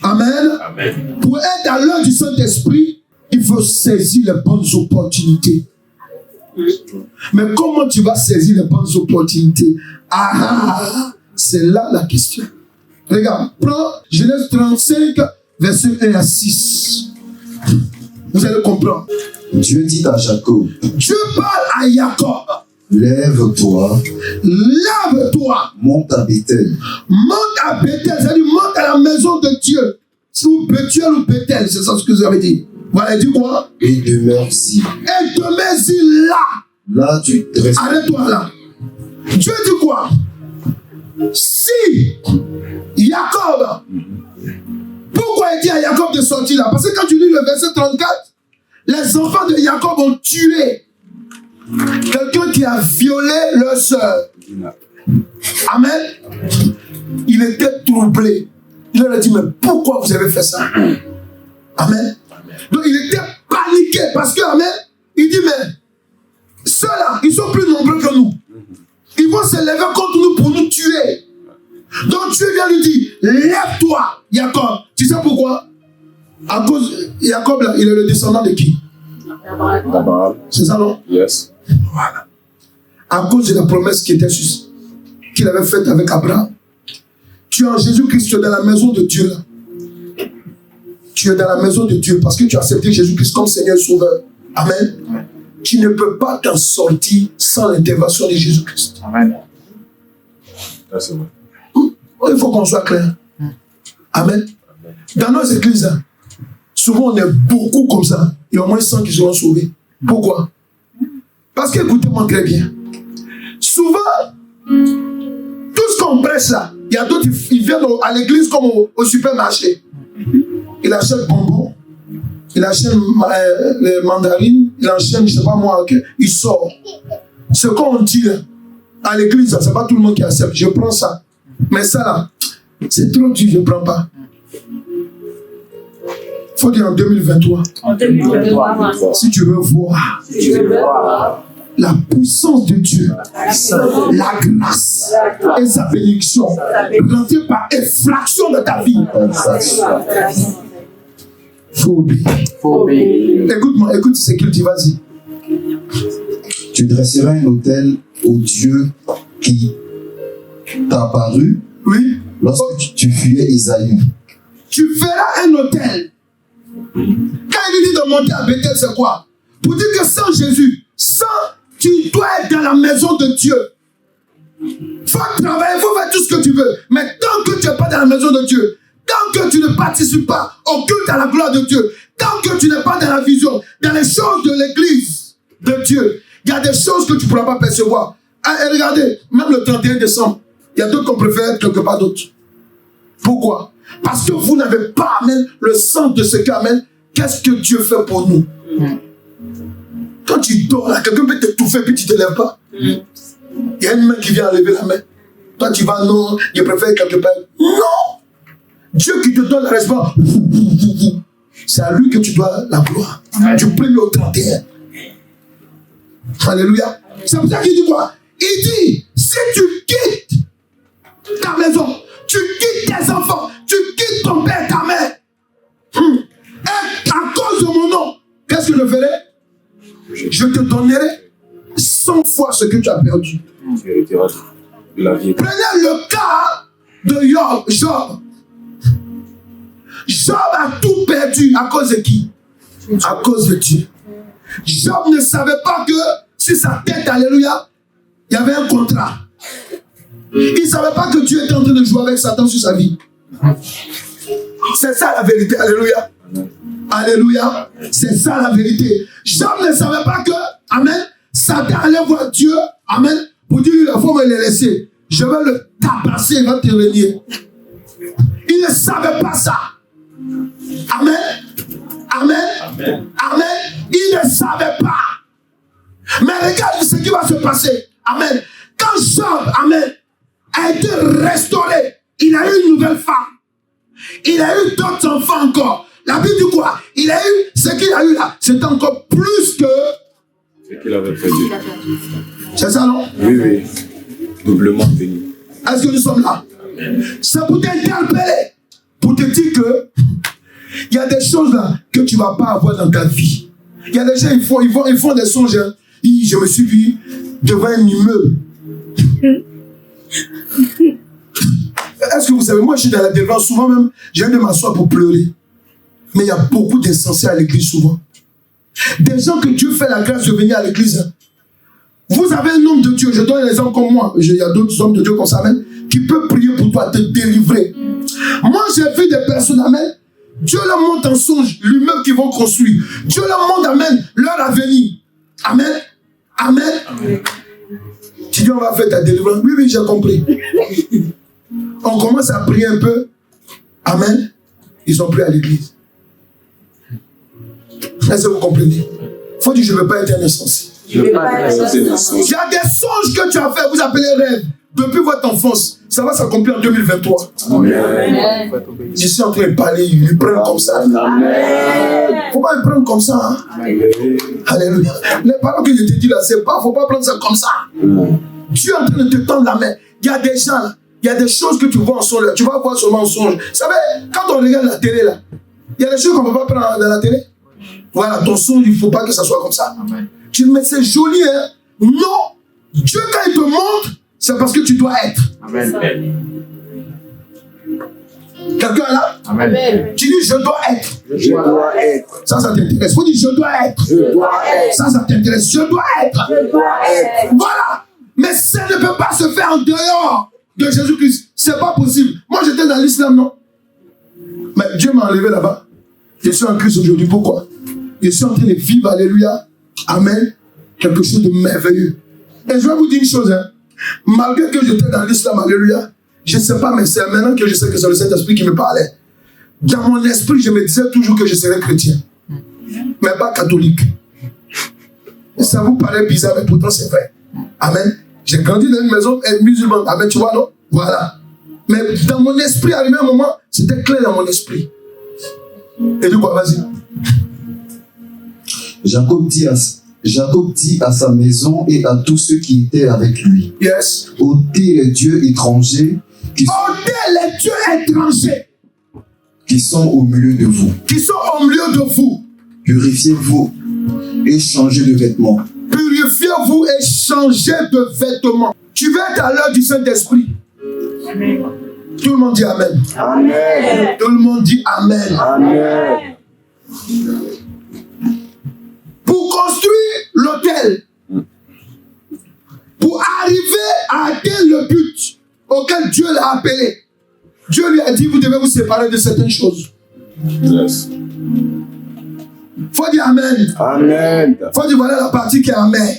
Amen. Pour être dans l'œuvre du Saint-Esprit, il faut saisir les bonnes opportunités. Mais comment tu vas saisir les bonnes opportunités? C'est là la question. Regarde, prends Genèse 35, verset 1 à 6. Vous allez comprendre. Dieu dit à Jacob, Dieu parle à Jacob. lève-toi, Lève-toi. monte à Bethel. Monte à Bethel, c'est-à-dire monte à la maison de Dieu. C'est ou Bethel ou Bethel, c'est ça ce que vous avez dit. Voilà, il dit quoi? Et demeure-y. Et demeure-y là. Là, tu restes. Arrête-toi là. Dieu dit quoi? Si Jacob, pourquoi il dit à Jacob de sortir là? Parce que quand tu lis le verset 34, les enfants de Jacob ont tué quelqu'un qui a violé leur soeur. Amen. Il était troublé. Il leur a dit, mais pourquoi vous avez fait ça? Amen. Donc il était paniqué parce que, amen, il dit, mais ceux-là, ils sont plus nombreux que nous. Ils vont se lever contre nous pour nous tuer. Donc Dieu vient lui dire, lève-toi, Jacob. Tu sais pourquoi? À cause, Jacob, là, il est le descendant de qui? Abraham. C'est ça, non? Yes. Voilà. À cause de la promesse qu'il avait faite avec Abraham. Tu es en Jésus-Christ, tu es dans la maison de Dieu, là. Tu es dans la maison de Dieu parce que tu as accepté Jésus-Christ comme Seigneur et Sauveur. Amen. Amen. Tu ne peux pas t'en sortir sans l'intervention de Jésus-Christ. Amen. C'est vrai. Il faut qu'on soit clair. Amen. Dans nos églises, souvent on est beaucoup comme ça. Il y a au moins 100 qui seront sauvés. Pourquoi? Parce que, écoutez-moi très bien. Souvent, Quand on prêche là, il y a d'autres, ils viennent à l'église comme au supermarché. Il achète bonbons, il achète les mandarines, il enchaîne, je ne sais pas moi, il sort. Ce qu'on dit là, à l'église, ce n'est pas tout le monde qui accepte. Je prends ça. Mais ça là, c'est trop dur, je ne prends pas. Il faut dire en 2023. En 2023. Si tu veux voir la puissance de Dieu, la grâce et sa bénédiction rentrée par effraction de ta vie, faut obéir. Écoute-moi, écoute ce qu'il dit, vas-y. Tu dresseras un autel au Dieu qui t'a apparu Oui. lorsque tu fuyais Isaïe. Tu feras un autel. Quand il dit de monter à Bethel, c'est quoi? Pour dire que sans Jésus, tu dois être dans la maison de Dieu. Il faut travailler, il faut faire tout ce que tu veux. Mais tant que tu n'es pas dans la maison de Dieu, tant que tu ne participes pas au culte à la gloire de Dieu, tant que tu n'es pas dans la vision, dans les choses de l'église de Dieu, il y a des choses que tu ne pourras pas percevoir. Et regardez, même le 31 décembre, il y a d'autres qu'on préfère quelque part d'autres. Pourquoi? Parce que vous n'avez pas, amen, le sens de ce qu'amène. Qu'est-ce que Dieu fait pour nous? Quand tu dors là, quelqu'un peut t'étouffer puis tu ne te lèves pas. Il y a une main qui vient enlever la main. Toi tu vas, non, je préfère quelque part. Non! Dieu qui te donne la réponse. C'est à lui que tu dois la gloire. Du 1er au 31. Alléluia. C'est pour ça qu'il dit quoi? Il dit, si tu quittes ta maison, tu quittes tes enfants, tu quittes ton père, ta mère, et à cause de mon nom, qu'est-ce que je ferai? Je te donnerai 100 fois ce que tu as perdu. La vie. Prenez le cas de Job. Job a tout perdu à cause de qui? À cause de Dieu. Job ne savait pas que sur sa tête, alléluia, il y avait un contrat. Il ne savait pas que Dieu était en train de jouer avec Satan sur sa vie. C'est ça la vérité, alléluia. Alléluia. C'est ça la vérité. Job ne savait pas que, amen, Satan allait voir Dieu, amen, pour dire, il faut me le laisser. Je vais le tabasser, il va te venir. Il ne savait pas ça. Amen. Amen. Amen. Amen. Il ne savait pas. Mais regarde ce qui va se passer. Amen. Quand Job, amen, a été restauré, il a eu une nouvelle femme. Il a eu d'autres enfants encore. La Bible dit quoi? Il a eu ce qu'il a eu là. C'est encore plus que Ce qu'il avait perdu. c'est ça, non? Oui, oui. Doublement béni. Est-ce que nous sommes là? C'est pour t'interpeller. Pour te dire que il y a des choses là que tu ne vas pas avoir dans ta vie. Il y a des gens, ils font des songes. Hein. Je me suis vu devant un immeuble. Est-ce que vous savez, moi je suis dans la délivrance, souvent même, j'ai de m'asseoir pour pleurer. Mais il y a beaucoup d'insensés à l'église souvent. Des gens que Dieu fait la grâce de venir à l'église. Hein. Vous avez un homme de Dieu, je donne un exemple comme moi, il y a d'autres hommes de Dieu comme ça même, qui peut prier pour toi, te délivrer. Moi j'ai vu des personnes, amen, Dieu leur montre en songe l'immeuble qu'ils vont construire. Dieu leur montre, amen, leur avenir. Amen. Amen. Amen. Tu dis on va faire ta délivrance. Oui, oui, j'ai compris. On commence à prier un peu. Amen. Ils sont pris à l'église. Est-ce que vous comprenez? Il faut dire je ne veux pas être un insensé. Il y a des songes que tu as fait, vous appelez rêves. Depuis votre enfance, ça va s'accomplir en 2023. Amen. Je suis en train de parler, ils me prennent comme ça. Il ne faut pas me prendre comme ça. Hein? Alléluia. Les paroles que je te dis là, c'est pas, il ne faut pas prendre ça comme ça. Dieu est en train de te tendre la main. Il y a des gens là, il y a des choses que tu vois en songe, tu vas voir seulement en songe. Vous savez, quand on regarde la télé là, il y a des choses qu'on ne peut pas prendre dans la télé. Voilà, ton songe, il ne faut pas que ça soit comme ça. Tu me dis, c'est joli, hein? Non. Dieu, quand il te montre, c'est parce que tu dois être. Amen. Quelqu'un est là? Amen. Tu dis, je dois être. Je dois être. Ça t'intéresse. Faut dire, je dois être. Je dois être. Ça t'intéresse. Je dois être. Je dois être. Voilà. Mais ça ne peut pas se faire en dehors de Jésus-Christ. C'est pas possible. Moi, j'étais dans l'islam, non? Mais Dieu m'a enlevé là-bas. Je suis en Christ aujourd'hui. Pourquoi? Je suis en train de vivre, alléluia. Amen. Quelque chose de merveilleux. Et je vais vous dire une chose, hein. Malgré que j'étais dans l'islam, alléluia, je ne sais pas, mais c'est maintenant que je sais que c'est le Saint-Esprit qui me parlait. Dans mon esprit, je me disais toujours que je serais chrétien, mais pas catholique. Et ça vous paraît bizarre, mais pourtant c'est vrai. Amen. J'ai grandi dans une maison musulmane. Amen, tu vois, non? Voilà. Mais dans mon esprit, arrivé un moment, c'était clair dans mon esprit. Et du coup, vas-y. Jacob dit à sa maison et à tous ceux qui étaient avec lui. Yes. Ôtez les dieux étrangers Ôtez les dieux étrangers qui sont au milieu de vous. qui sont au milieu de vous. Purifiez-vous et changez de vêtements. Purifiez-vous et changez de vêtements. Tu vas être à l'heure du Saint-Esprit. Tout le monde dit Amen. Amen. Tout le monde dit Amen. Amen. Pour construire l'autel, pour arriver à atteindre le but auquel Dieu l'a appelé, Dieu lui a dit, vous devez vous séparer de certaines choses. Yes. Faut dire Amen. Amen. Faut dire voilà la partie qui est Amen.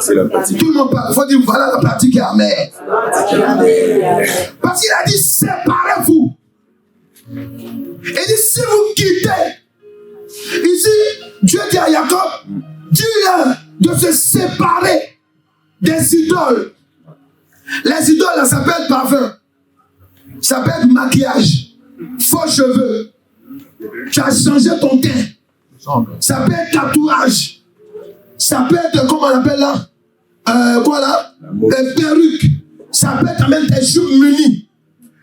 C'est la partie. Tout le monde parle. Faut dire voilà la partie qui est Amen. Parce qu'il a dit séparez-vous. Il dit si vous quittez. Ici, Dieu dit à Jacob, dis-leur de se séparer des idoles. Les idoles, là, ça peut être parfum. Ça peut être maquillage. Faux cheveux. Tu as changé ton teint. Ça peut être tatouage. Ça peut être, comment on appelle là? Voilà. Des perruques. Ça peut être même des jupes munies.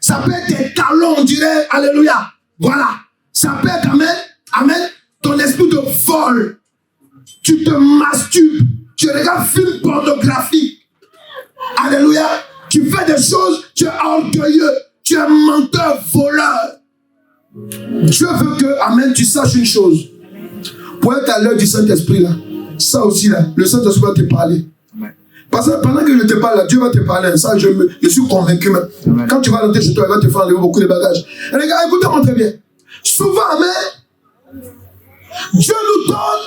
Ça peut être des talons, on dirait, alléluia. Voilà. Ça peut être, amen, amen, ton esprit de vol. Tu te masturbes. Tu regardes film pornographique. Alléluia. Tu fais des choses, tu es orgueilleux. Tu es menteur, voleur. Dieu veut que, amen, tu saches une chose. Pour être à l'heure du Saint-Esprit, là, ça aussi, là, le Saint-Esprit va te parler. Parce que pendant que je te parle, là, Dieu va te parler. Ça, je suis convaincu. Même. Quand tu vas rentrer chez toi, il va te faire enlever beaucoup de bagages. Et les gars, écoutez-moi très bien. Souvent, amen, Dieu nous donne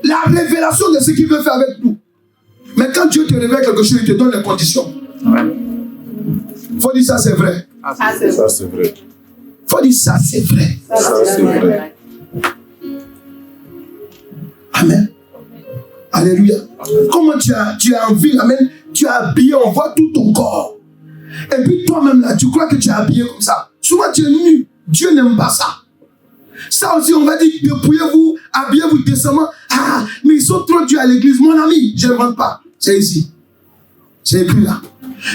la révélation de ce qu'il veut faire avec nous. Mais quand Dieu te révèle quelque chose, il te donne les conditions. Il faut dire ça, c'est vrai. Ça, c'est vrai. Il faut dire ça, c'est vrai. Ça, c'est vrai. Amen. Alléluia. Comment tu as envie, amen, tu es habillé, on voit tout ton corps. Et puis toi-même là, tu crois que tu es habillé comme ça. Souvent tu es nu. Dieu n'aime pas ça. Ça aussi, on va dire, dépouillez-vous, habillez-vous décemment. Ah, mais ils sont trop durs à l'église. Mon ami, je n'invente pas. C'est ici. C'est écrit là.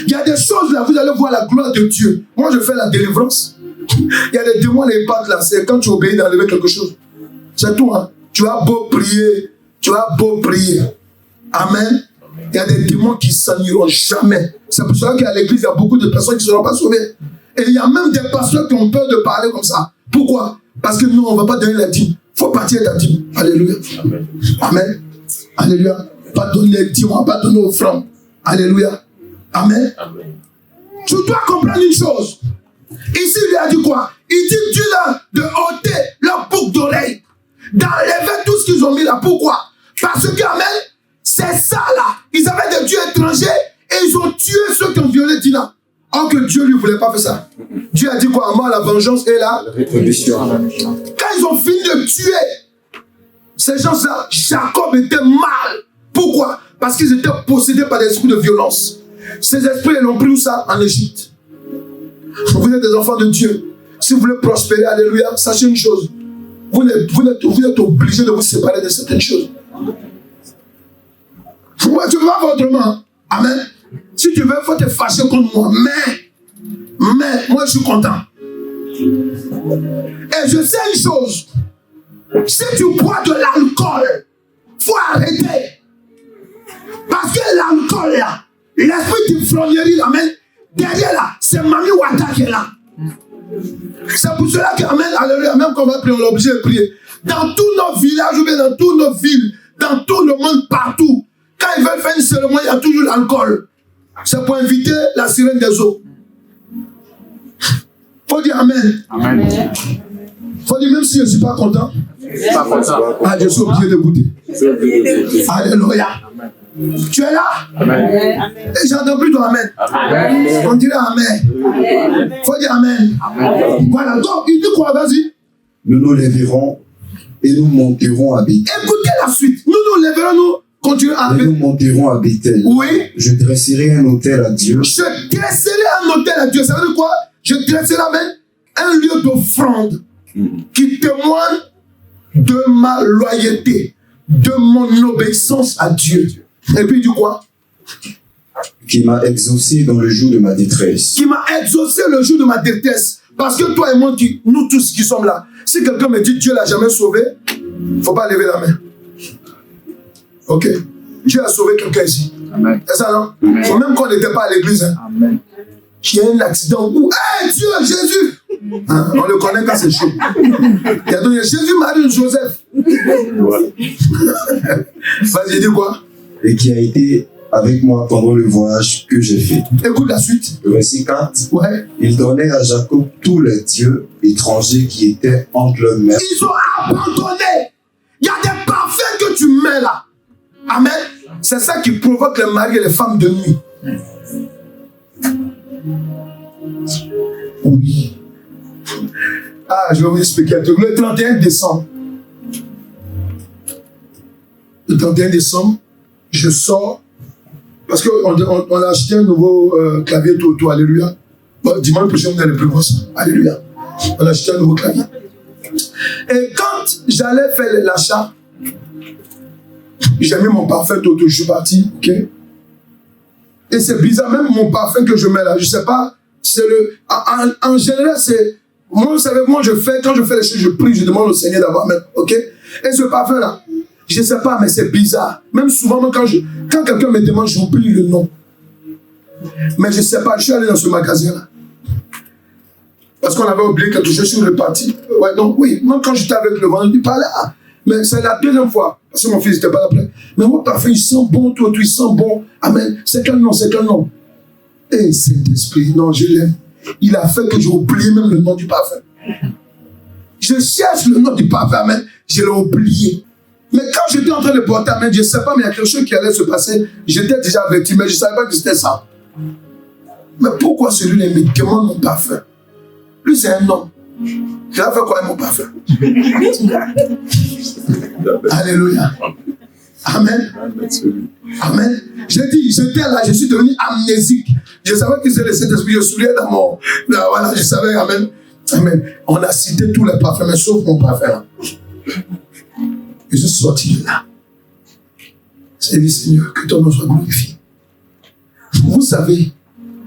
Il y a des choses là, vous allez voir la gloire de Dieu. Moi, je fais la délivrance. Il y a des démons, les pattes là, c'est quand tu obéis d'enlever quelque chose. C'est tout, hein. Tu as beau prier. Tu as beau prier. Amen. Il y a des démons qui s'en iront jamais. C'est pour cela qu'à l'église, il y a beaucoup de personnes qui ne seront pas sauvées. Et il y a même des pasteurs qui ont peur de parler comme ça. Pourquoi? Parce que nous, on ne va pas donner la dîme. Il faut partir de la dîme. Alléluia. Amen. Amen. Alléluia. Pas donner la dîme, on ne va pas donner offrande. Alléluia. Amen. Amen. Tu dois comprendre une chose. Ici, il lui a dit quoi? Il dit dis-leur de ôter leur boucle d'oreille. D'enlever tout ce qu'ils ont mis là. Pourquoi? Parce que, amen, c'est ça là. Ils avaient des dieux étrangers et ils ont tué ceux qui ont violé Dina. Or que Dieu ne lui voulait pas faire ça. Dieu a dit quoi? Moi, la vengeance est là. La rétribution. Quand ils ont fini de tuer ces gens-là, Jacob était mal. Pourquoi? Parce qu'ils étaient possédés par des esprits de violence. Ces esprits, ils l'ont pris où ça? En Égypte. Vous êtes des enfants de Dieu. Si vous voulez prospérer, alléluia, sachez une chose. Vous êtes obligé de vous séparer de certaines choses. Tu ne peux pas faire autrement. Amen. Si tu veux, il faut te fâcher contre moi. Mais, moi, je suis content. Et je sais une chose. Si tu bois de l'alcool, il faut arrêter. Parce que l'alcool, là, l'esprit de flonnerie, amen, derrière là, c'est Mami Wata qui est là. C'est pour cela qu'amen, alléluia, même qu'on va prier, on est obligé de prier. Dans tous nos villages, ou bien dans toutes nos villes, dans tout le monde, partout, quand ils veulent faire une cérémonie, il y a toujours l'alcool. C'est pour inviter la sirène des eaux. Faut dire amen. Amen. Faut dire même si je ne suis pas content. Ah, je suis obligé de goûter. Alléluia. Tu es là? Amen. Et j'entends plus ton amen. Amen. On dirait amen. Faut dire amen. Voilà, donc il dit quoi? Vas-y. Nous nous lèverons et nous monterons à Bethel. Écoutez la suite. Nous nous lèverons, nous continuons à Et nous monterons à Bethel. Oui. Je dresserai un autel à Dieu. Je dresserai un autel à Dieu. Ça veut dire quoi? Je dresserai même un lieu d'offrande qui témoigne de ma loyauté, de mon obéissance à Dieu. Et puis il dit quoi? Qui m'a exaucé dans le jour de ma détresse. Qui m'a exaucé le jour de ma détresse. Parce que toi et moi, nous tous qui sommes là, si quelqu'un me dit Dieu l'a jamais sauvé, il ne faut pas lever la main. Ok? Dieu a sauvé quelqu'un ici. Amen. C'est ça, non? Même quand on n'était pas à l'église, hein, Amen. il y a un accident où, hey, Dieu, Jésus! Hein, on le connaît quand c'est chaud. Il y a donné Jésus, Marie, Joseph. Vas-y, dis quoi? Et qui a été avec moi pendant le voyage que j'ai fait. Écoute la suite. Verset 4. Ouais. Il donnait à Jacob tous les dieux étrangers qui étaient entre leurs mains. Ils ont abandonné. Il y a des parfums que tu mets là. Amen. C'est ça qui provoque les maris et les femmes de nuit. Oui. Ah, je vais vous expliquer un truc. Le 31 décembre. Le 31 décembre, je sors. Parce qu'on a acheté un nouveau clavier tout, alléluia. Bon, dimanche prochain, on a le plus gros ça. Alléluia. On a acheté un nouveau clavier. Et quand j'allais faire l'achat, j'ai mis mon parfum tout, je suis parti, ok? Et c'est bizarre, même mon parfum que je mets là, je sais pas, c'est le... En général, c'est... Moi, vous savez, quand je fais les choses, je prie, je demande au Seigneur d'avoir même, ok? Et ce parfum là, je sais pas, mais c'est bizarre. Même souvent, quand quelqu'un me demande, j'oublie le nom. Mais je sais pas, je suis allé dans ce magasin-là. Parce qu'on avait oublié quelque chose sur le parti. Ouais, donc oui, même quand j'étais avec le vendeur, il parlait, ah, mais c'est la deuxième fois. Parce que mon fils n'était pas là après. Mais mon parfum, il sent bon, tout, il sent bon. Amen. C'est quel nom, c'est quel nom? Eh, Saint-Esprit, non, je l'aime. Il a fait que j'ai oublié même le nom du parfum. Je cherche le nom du parfum, amen. Je l'ai oublié. Mais quand j'étais en train de porter, amen, je ne sais pas, mais il y a quelque chose qui allait se passer. J'étais déjà averti, mais je ne savais pas que c'était ça. Mais pourquoi celui-là me demande mon parfum? Lui, c'est un homme. Il a fait quoi avec mon parfum? Alléluia. Amen. Amen. J'ai dit, j'étais là, je suis devenu amnésique. Je savais que c'est le Saint-Esprit. Je souliais dans mon... Là, voilà, je savais, amen. Amen. On a cité tous les parfums, mais sauf mon parfum là. Je suis sorti de là. J'ai dit, Seigneur, que ton nom soit glorifié. Vous savez,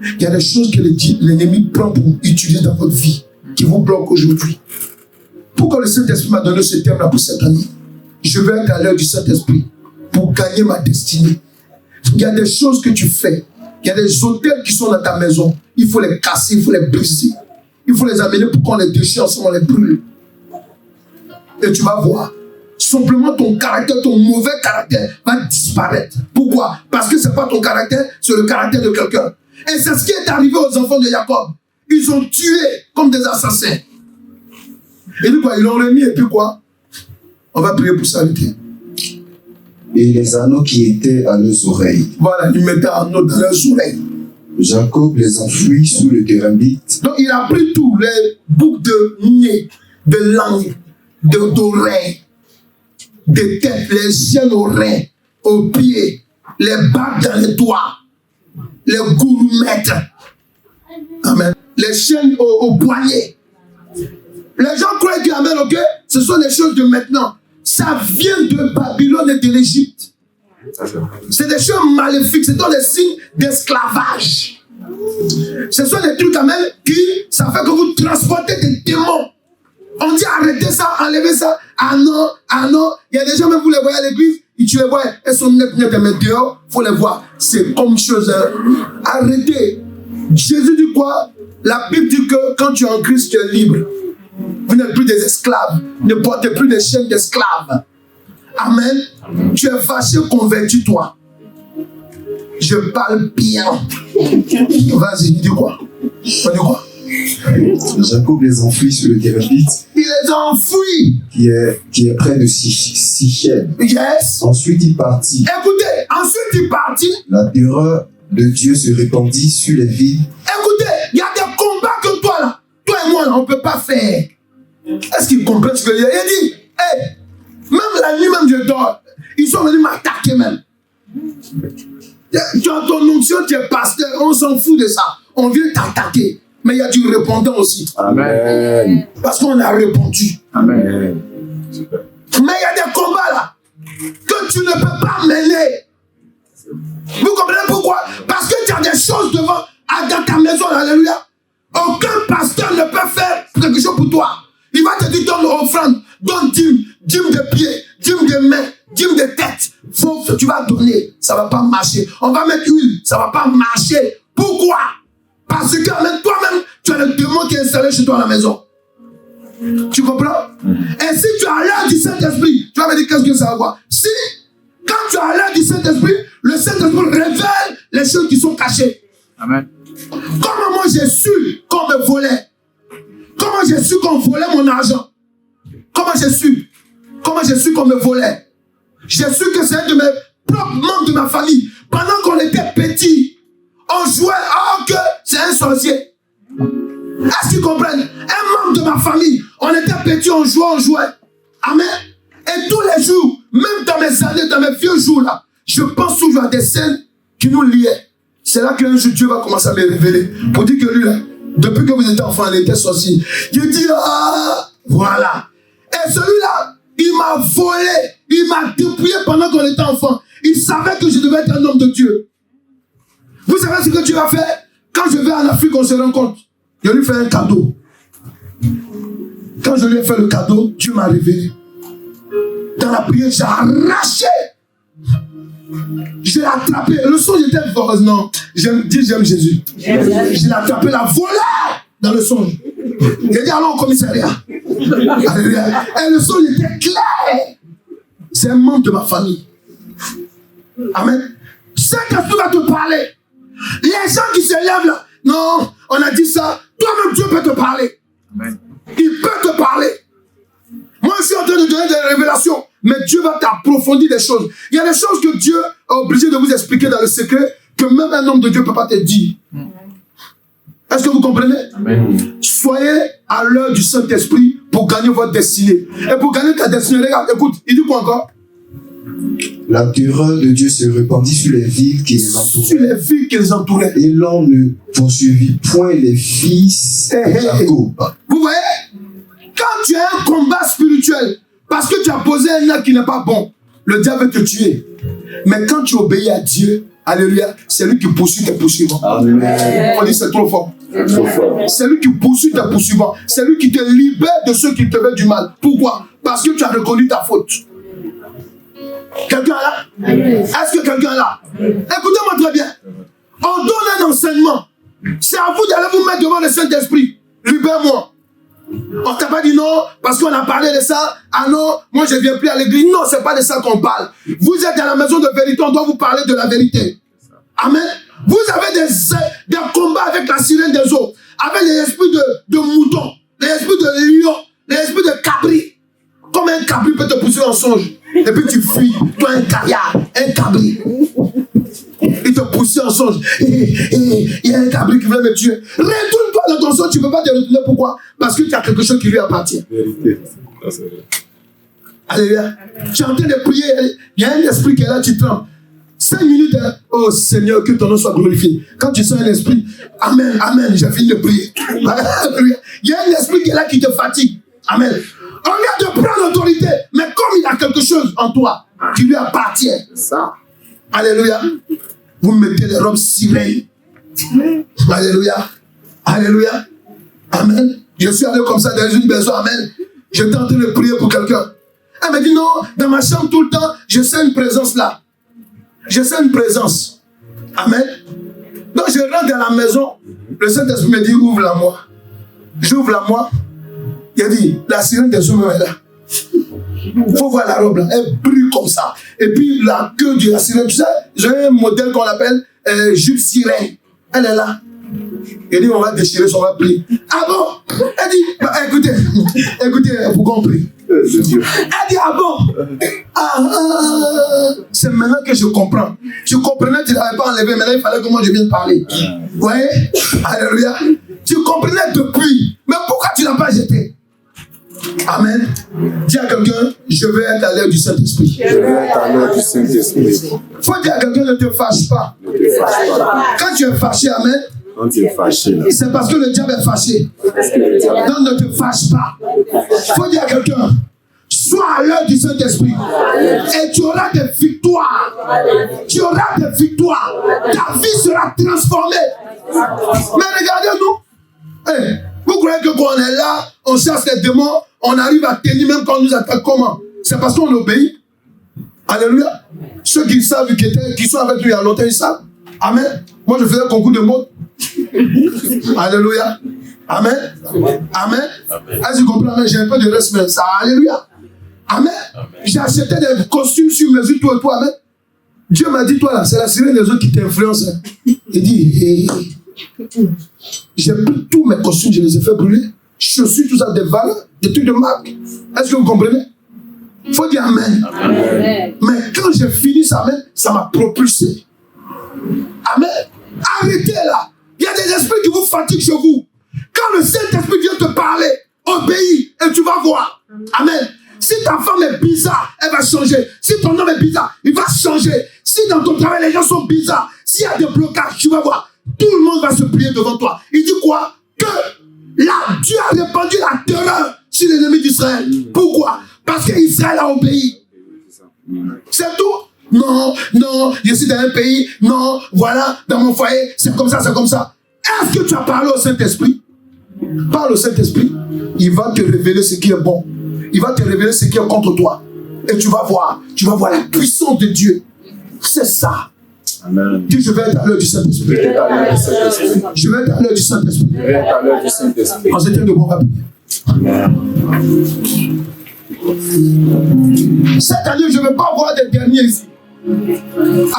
il y a des choses que l'ennemi prend pour utiliser dans votre vie, qui vous bloquent aujourd'hui. Pourquoi le Saint-Esprit m'a donné ce terme-là pour cette année? Je vais être à l'heure du Saint-Esprit pour gagner ma destinée. Il y a des choses que tu fais. Il y a des hôtels qui sont dans ta maison. Il faut les casser, il faut les briser. Il faut les amener pour qu'on les déchire ensemble, on les brûle. Et tu vas voir. Simplement ton caractère, ton mauvais caractère va disparaître. Pourquoi? Parce que ce n'est pas ton caractère, c'est le caractère de quelqu'un. Et c'est ce qui est arrivé aux enfants de Jacob. Ils ont tué comme des assassins. Et puis quoi? Ils l'ont remis et puis quoi? On va prier pour s'arrêter. Et les anneaux qui étaient à leurs oreilles. Voilà, ils mettaient un anneau dans leurs oreilles. Jacob les enfouit sous le térambite. Donc il a pris tout, les boucles de nez, de langue, d'oreilles, des têtes, les chaînes aux reins, aux pieds, les bagues dans les doigts, les gourmettes. Amen. Les chaînes aux poignets. Les gens croient que, amen, ok, ce sont les choses de maintenant. Ça vient de Babylone et de l'Égypte. C'est des choses maléfiques, ce sont des signes d'esclavage. Ce sont des trucs, amen, qui, ça fait que vous transportez des démons. On dit arrêtez ça, enlevez ça. Ah non, ah non. Il y a des gens, même vous les voyez à l'église, tu les vois, elles sont nettes, mais dehors, il faut les voir. C'est comme chose. Arrêtez. Jésus dit quoi? La Bible dit que quand tu es en Christ, tu es libre. Vous n'êtes plus des esclaves. Ne portez plus des chaînes d'esclaves. Amen. Tu es fâché, convertis-toi. Je parle bien. Vas-y, dis quoi? On dit quoi? Jacob les enfouit sur le térambite Il les a enfouis. qui est près de Sichem. Yes. Ensuite, il partit. Écoutez, ensuite il partit. La terreur de Dieu se répandit sur les villes. Écoutez, il y a des combats que toi là, toi et moi là, on ne peut pas faire. Est-ce qu'ils comprennent ce que je dis? Il dit, hey, même la nuit, même je dors, ils sont venus m'attaquer même. Tu as ton onction, tu es pasteur, on s'en fout de ça. On vient t'attaquer. Mais il y a du répondant aussi. Amen. Parce qu'on a répondu. Amen. Super. Mais il y a des combats là que tu ne peux pas mener. Vous comprenez pourquoi? Parce que tu as des choses devant, dans ta maison, alléluia. Aucun pasteur ne peut faire quelque chose pour toi. Il va te dire, donne offrande, donne dîme de pied, dîme de main, dîme de tête. Tu vas donner, ça ne va pas marcher. On va mettre huile, ça ne va pas marcher. Pourquoi? Parce que même toi-même, tu as le démon qui est installé chez toi à la maison. Tu comprends? Et si tu as l'air du Saint-Esprit, tu vas me dire qu'est-ce que ça va voir? Si, quand tu as l'air du Saint-Esprit, le Saint-Esprit révèle les choses qui sont cachées. Amen. Comment moi j'ai su qu'on me volait? Comment j'ai su qu'on volait mon argent? Comment j'ai su? Comment j'ai su qu'on me volait? J'ai su que c'est un de mes propres membres de ma famille. Pendant qu'on était petits, on jouait, que c'est un sorcier. Est-ce qu'ils comprennent? Un membre de ma famille, on était petits, on jouait. Amen. Et tous les jours, même dans mes années, dans mes vieux jours là, je pense toujours à des scènes qui nous liaient. C'est là qu'un jour Dieu va commencer à me révéler. Pour dire que lui là, depuis que vous étiez enfant, il était sorcier. Il dit, voilà. Et celui-là, il m'a volé, il m'a dépouillé pendant qu'on était enfant. Il savait que je devais être un homme de Dieu. Vous savez ce que Dieu a fait? Quand je vais en Afrique, on se rencontre. Je lui fais un cadeau. Quand je lui ai fait le cadeau, Dieu m'a révélé. Dans la prière, j'ai arraché. Je l'ai attrapé. Le songe était fort. Non, j'aime Jésus. Je l'ai attrapé, la volé dans le songe. J'ai dit, allons au commissariat. Alléluia. Et le songe était clair. C'est un membre de ma famille. Amen. Saint-Esprit va te parler. Les gens qui se lèvent là, non, on a dit ça. Toi-même, Dieu peut te parler. Amen. Il peut te parler. Moi, je suis en train de donner des révélations, mais Dieu va t'approfondir des choses. Il y a des choses que Dieu est obligé de vous expliquer dans le secret, que même un homme de Dieu ne peut pas te dire. Est-ce que vous comprenez? Amen. Soyez à l'heure du Saint-Esprit pour gagner votre destinée. Et pour gagner ta destinée, regarde, écoute, il dit quoi encore? La terreur de Dieu se répandit sur les villes qui les entouraient. Sur les villes qui les entouraient. Et l'on ne poursuivit point les fils de Jacob. Vous voyez? Quand tu as un combat spirituel, parce que tu as posé un acte qui n'est pas bon, le diable veut te tuer. Mais quand tu obéis à Dieu, alléluia, c'est lui qui poursuit tes poursuivants. Amen. On dit c'est trop fort. C'est trop fort. C'est lui qui poursuit tes poursuivants. C'est lui qui te libère de ceux qui te veulent du mal. Pourquoi? Parce que tu as reconnu ta faute. Quelqu'un là? Est-ce que quelqu'un là? Écoutez-moi très bien. On donne un enseignement. C'est à vous d'aller vous mettre devant le Saint-Esprit. Libère-moi. On t'a pas dit non, parce qu'on a parlé de ça. Ah non, moi je ne viens plus à l'église. Non, c'est pas de ça qu'on parle. Vous êtes dans la maison de vérité, on doit vous parler de la vérité. Amen. Vous avez des combats avec la sirène des eaux, avec les esprits de moutons, les esprits de lion, les esprits de cabri. Comme un cabri peut te pousser en songe. Et puis tu fuis, toi un caillard, un cabri. Il te pousse en songe. Il y a un cabri qui veut me tuer. Retourne-toi dans ton songe, tu ne peux pas te retourner. Pourquoi? Parce que tu as quelque chose qui lui appartient. Vérité. Ça, c'est vrai. Alléluia. Tu es en train de prier. Il y a un esprit qui est là, tu trembles. 5 minutes, hein. Oh Seigneur, que ton nom soit glorifié. Quand tu sens un esprit, Amen, Amen, j'ai fini de prier. Alléluia. Il y a un esprit qui est là qui te fatigue. Amen. Au lieu de prendre l'autorité, mais comme il y a quelque chose en toi qui lui appartient, ça. Alléluia. Vous mettez les robes cirées. Alléluia. Alléluia. Amen. Je suis allé comme ça dans une maison. Amen. J'étais en train de prier pour quelqu'un. Elle m'a dit non, dans ma chambre tout le temps, je sens une présence là. Je sens une présence. Amen. Donc je rentre dans la maison. Le Saint-Esprit me dit ouvre-la moi. J'ouvre la moi. Il a dit la sirène des hommes est là. Il faut voir la robe là. Elle brille comme ça. Et puis la queue de la sirène, tu sais, j'ai un modèle qu'on appelle Jules Sirène. Elle est là. Il dit, on va déchirer, on va prier. Ah bon? Elle dit, bah, écoutez, pourquoi on prie? Elle dit, ah bon? C'est maintenant que je comprends. Je comprenais que tu n'avais pas enlevé, maintenant il fallait que moi je vienne parler. Vous voyez? Alléluia. Tu comprenais depuis, mais pourquoi tu ne l'as pas jeté? Amen. Dis à quelqu'un, je vais être à l'heure du Saint-Esprit. Je vais être à l'heure du Saint-Esprit. Faut dire à quelqu'un, ne te fâche pas. Ne te fâche pas. Quand tu es fâché, amen, Quand tu es fâché, là. c'est parce que le diable est fâché. Parce que le diable Donc ne te fâche pas. Faut dire à quelqu'un, sois à l'heure du Saint-Esprit. Et tu auras des victoires. Tu auras des victoires. Ta vie sera transformée. Mais regardez-nous. Hey, vous croyez que quand on est là, on chasse les démons, on arrive à tenir même quand on nous attaque comment? C'est parce qu'on obéit. Alléluia. Ceux qui savent, qui sont avec lui il y a longtemps, ils savent. Amen. Moi, je faisais un concours de mots. Alléluia. Amen. Amen. Est-ce que vous comprenez? Amen. J'ai un peu de respect. Ça, alléluia. Amen. J'ai acheté des costumes sur mesure, toi et toi. Amen. Dieu m'a dit, toi là, c'est la sirène des autres qui t'influence. Il dit, j'ai pris tous mes costumes, je les ai fait brûler. Chaussures, tout ça, des valeurs, des trucs de marque. Est-ce que vous comprenez? Il faut dire amen. Amen. Mais quand j'ai fini ça, amen, ça m'a propulsé. Amen. Arrêtez là. Il y a des esprits qui vous fatiguent chez vous. Quand le Saint-Esprit vient te parler, obéis et tu vas voir. Amen. Si ta femme est bizarre, elle va changer. Si ton homme est bizarre, il va changer. Si dans ton travail, les gens sont bizarres, s'il y a des blocages, tu vas voir. Tout le monde va se plier devant toi. Il dit quoi? Que là, Dieu a répandu la terreur sur l'ennemi d'Israël. Pourquoi? Parce qu'Israël a obéi. C'est tout. Non, je suis dans un pays. Non, voilà, dans mon foyer, c'est comme ça, c'est comme ça. Est-ce que tu as parlé au Saint-Esprit? Parle au Saint-Esprit. Il va te révéler ce qui est bon. Il va te révéler ce qui est contre toi. Et tu vas voir la puissance de Dieu. C'est ça. Amen. Dis, je vais être à l'heure du Saint-Esprit. Je vais être à l'heure du Saint-Esprit. Je vais être à l'heure du Saint-Esprit. Je vais être à l'heure du Saint-Esprit. En ce temps de bon rappel. Cette année, je ne vais pas voir des derniers ici.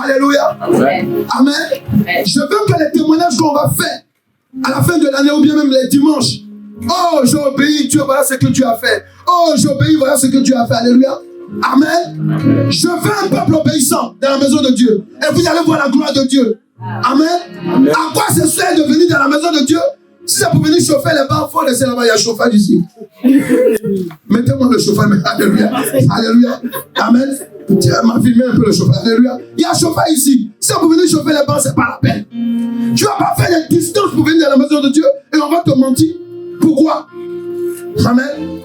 Alléluia. Amen. Amen. Je veux que les témoignages qu'on va faire à la fin de l'année ou bien même les dimanches. Oh, j'ai obéi, Dieu, voilà ce que tu as fait. Oh, j'ai obéi, voilà ce que tu as fait. Alléluia. Amen. Je veux un peuple obéissant dans la maison de Dieu. Et vous allez voir la gloire de Dieu. Amen. À quoi ça sert de venir dans la maison de Dieu? Si c'est pour venir chauffer les bancs, il faut laisser là-bas, il y a chauffage ici. Mettez-moi le chauffage, alléluia. Alléluia. Amen. Tu m'as filmé un peu le chauffage, alléluia. Il y a chauffage ici. Si c'est pour venir chauffer les bancs, c'est pas la peine. Tu vas pas faire des distances pour venir dans la maison de Dieu et on va te mentir. Pourquoi? Amen.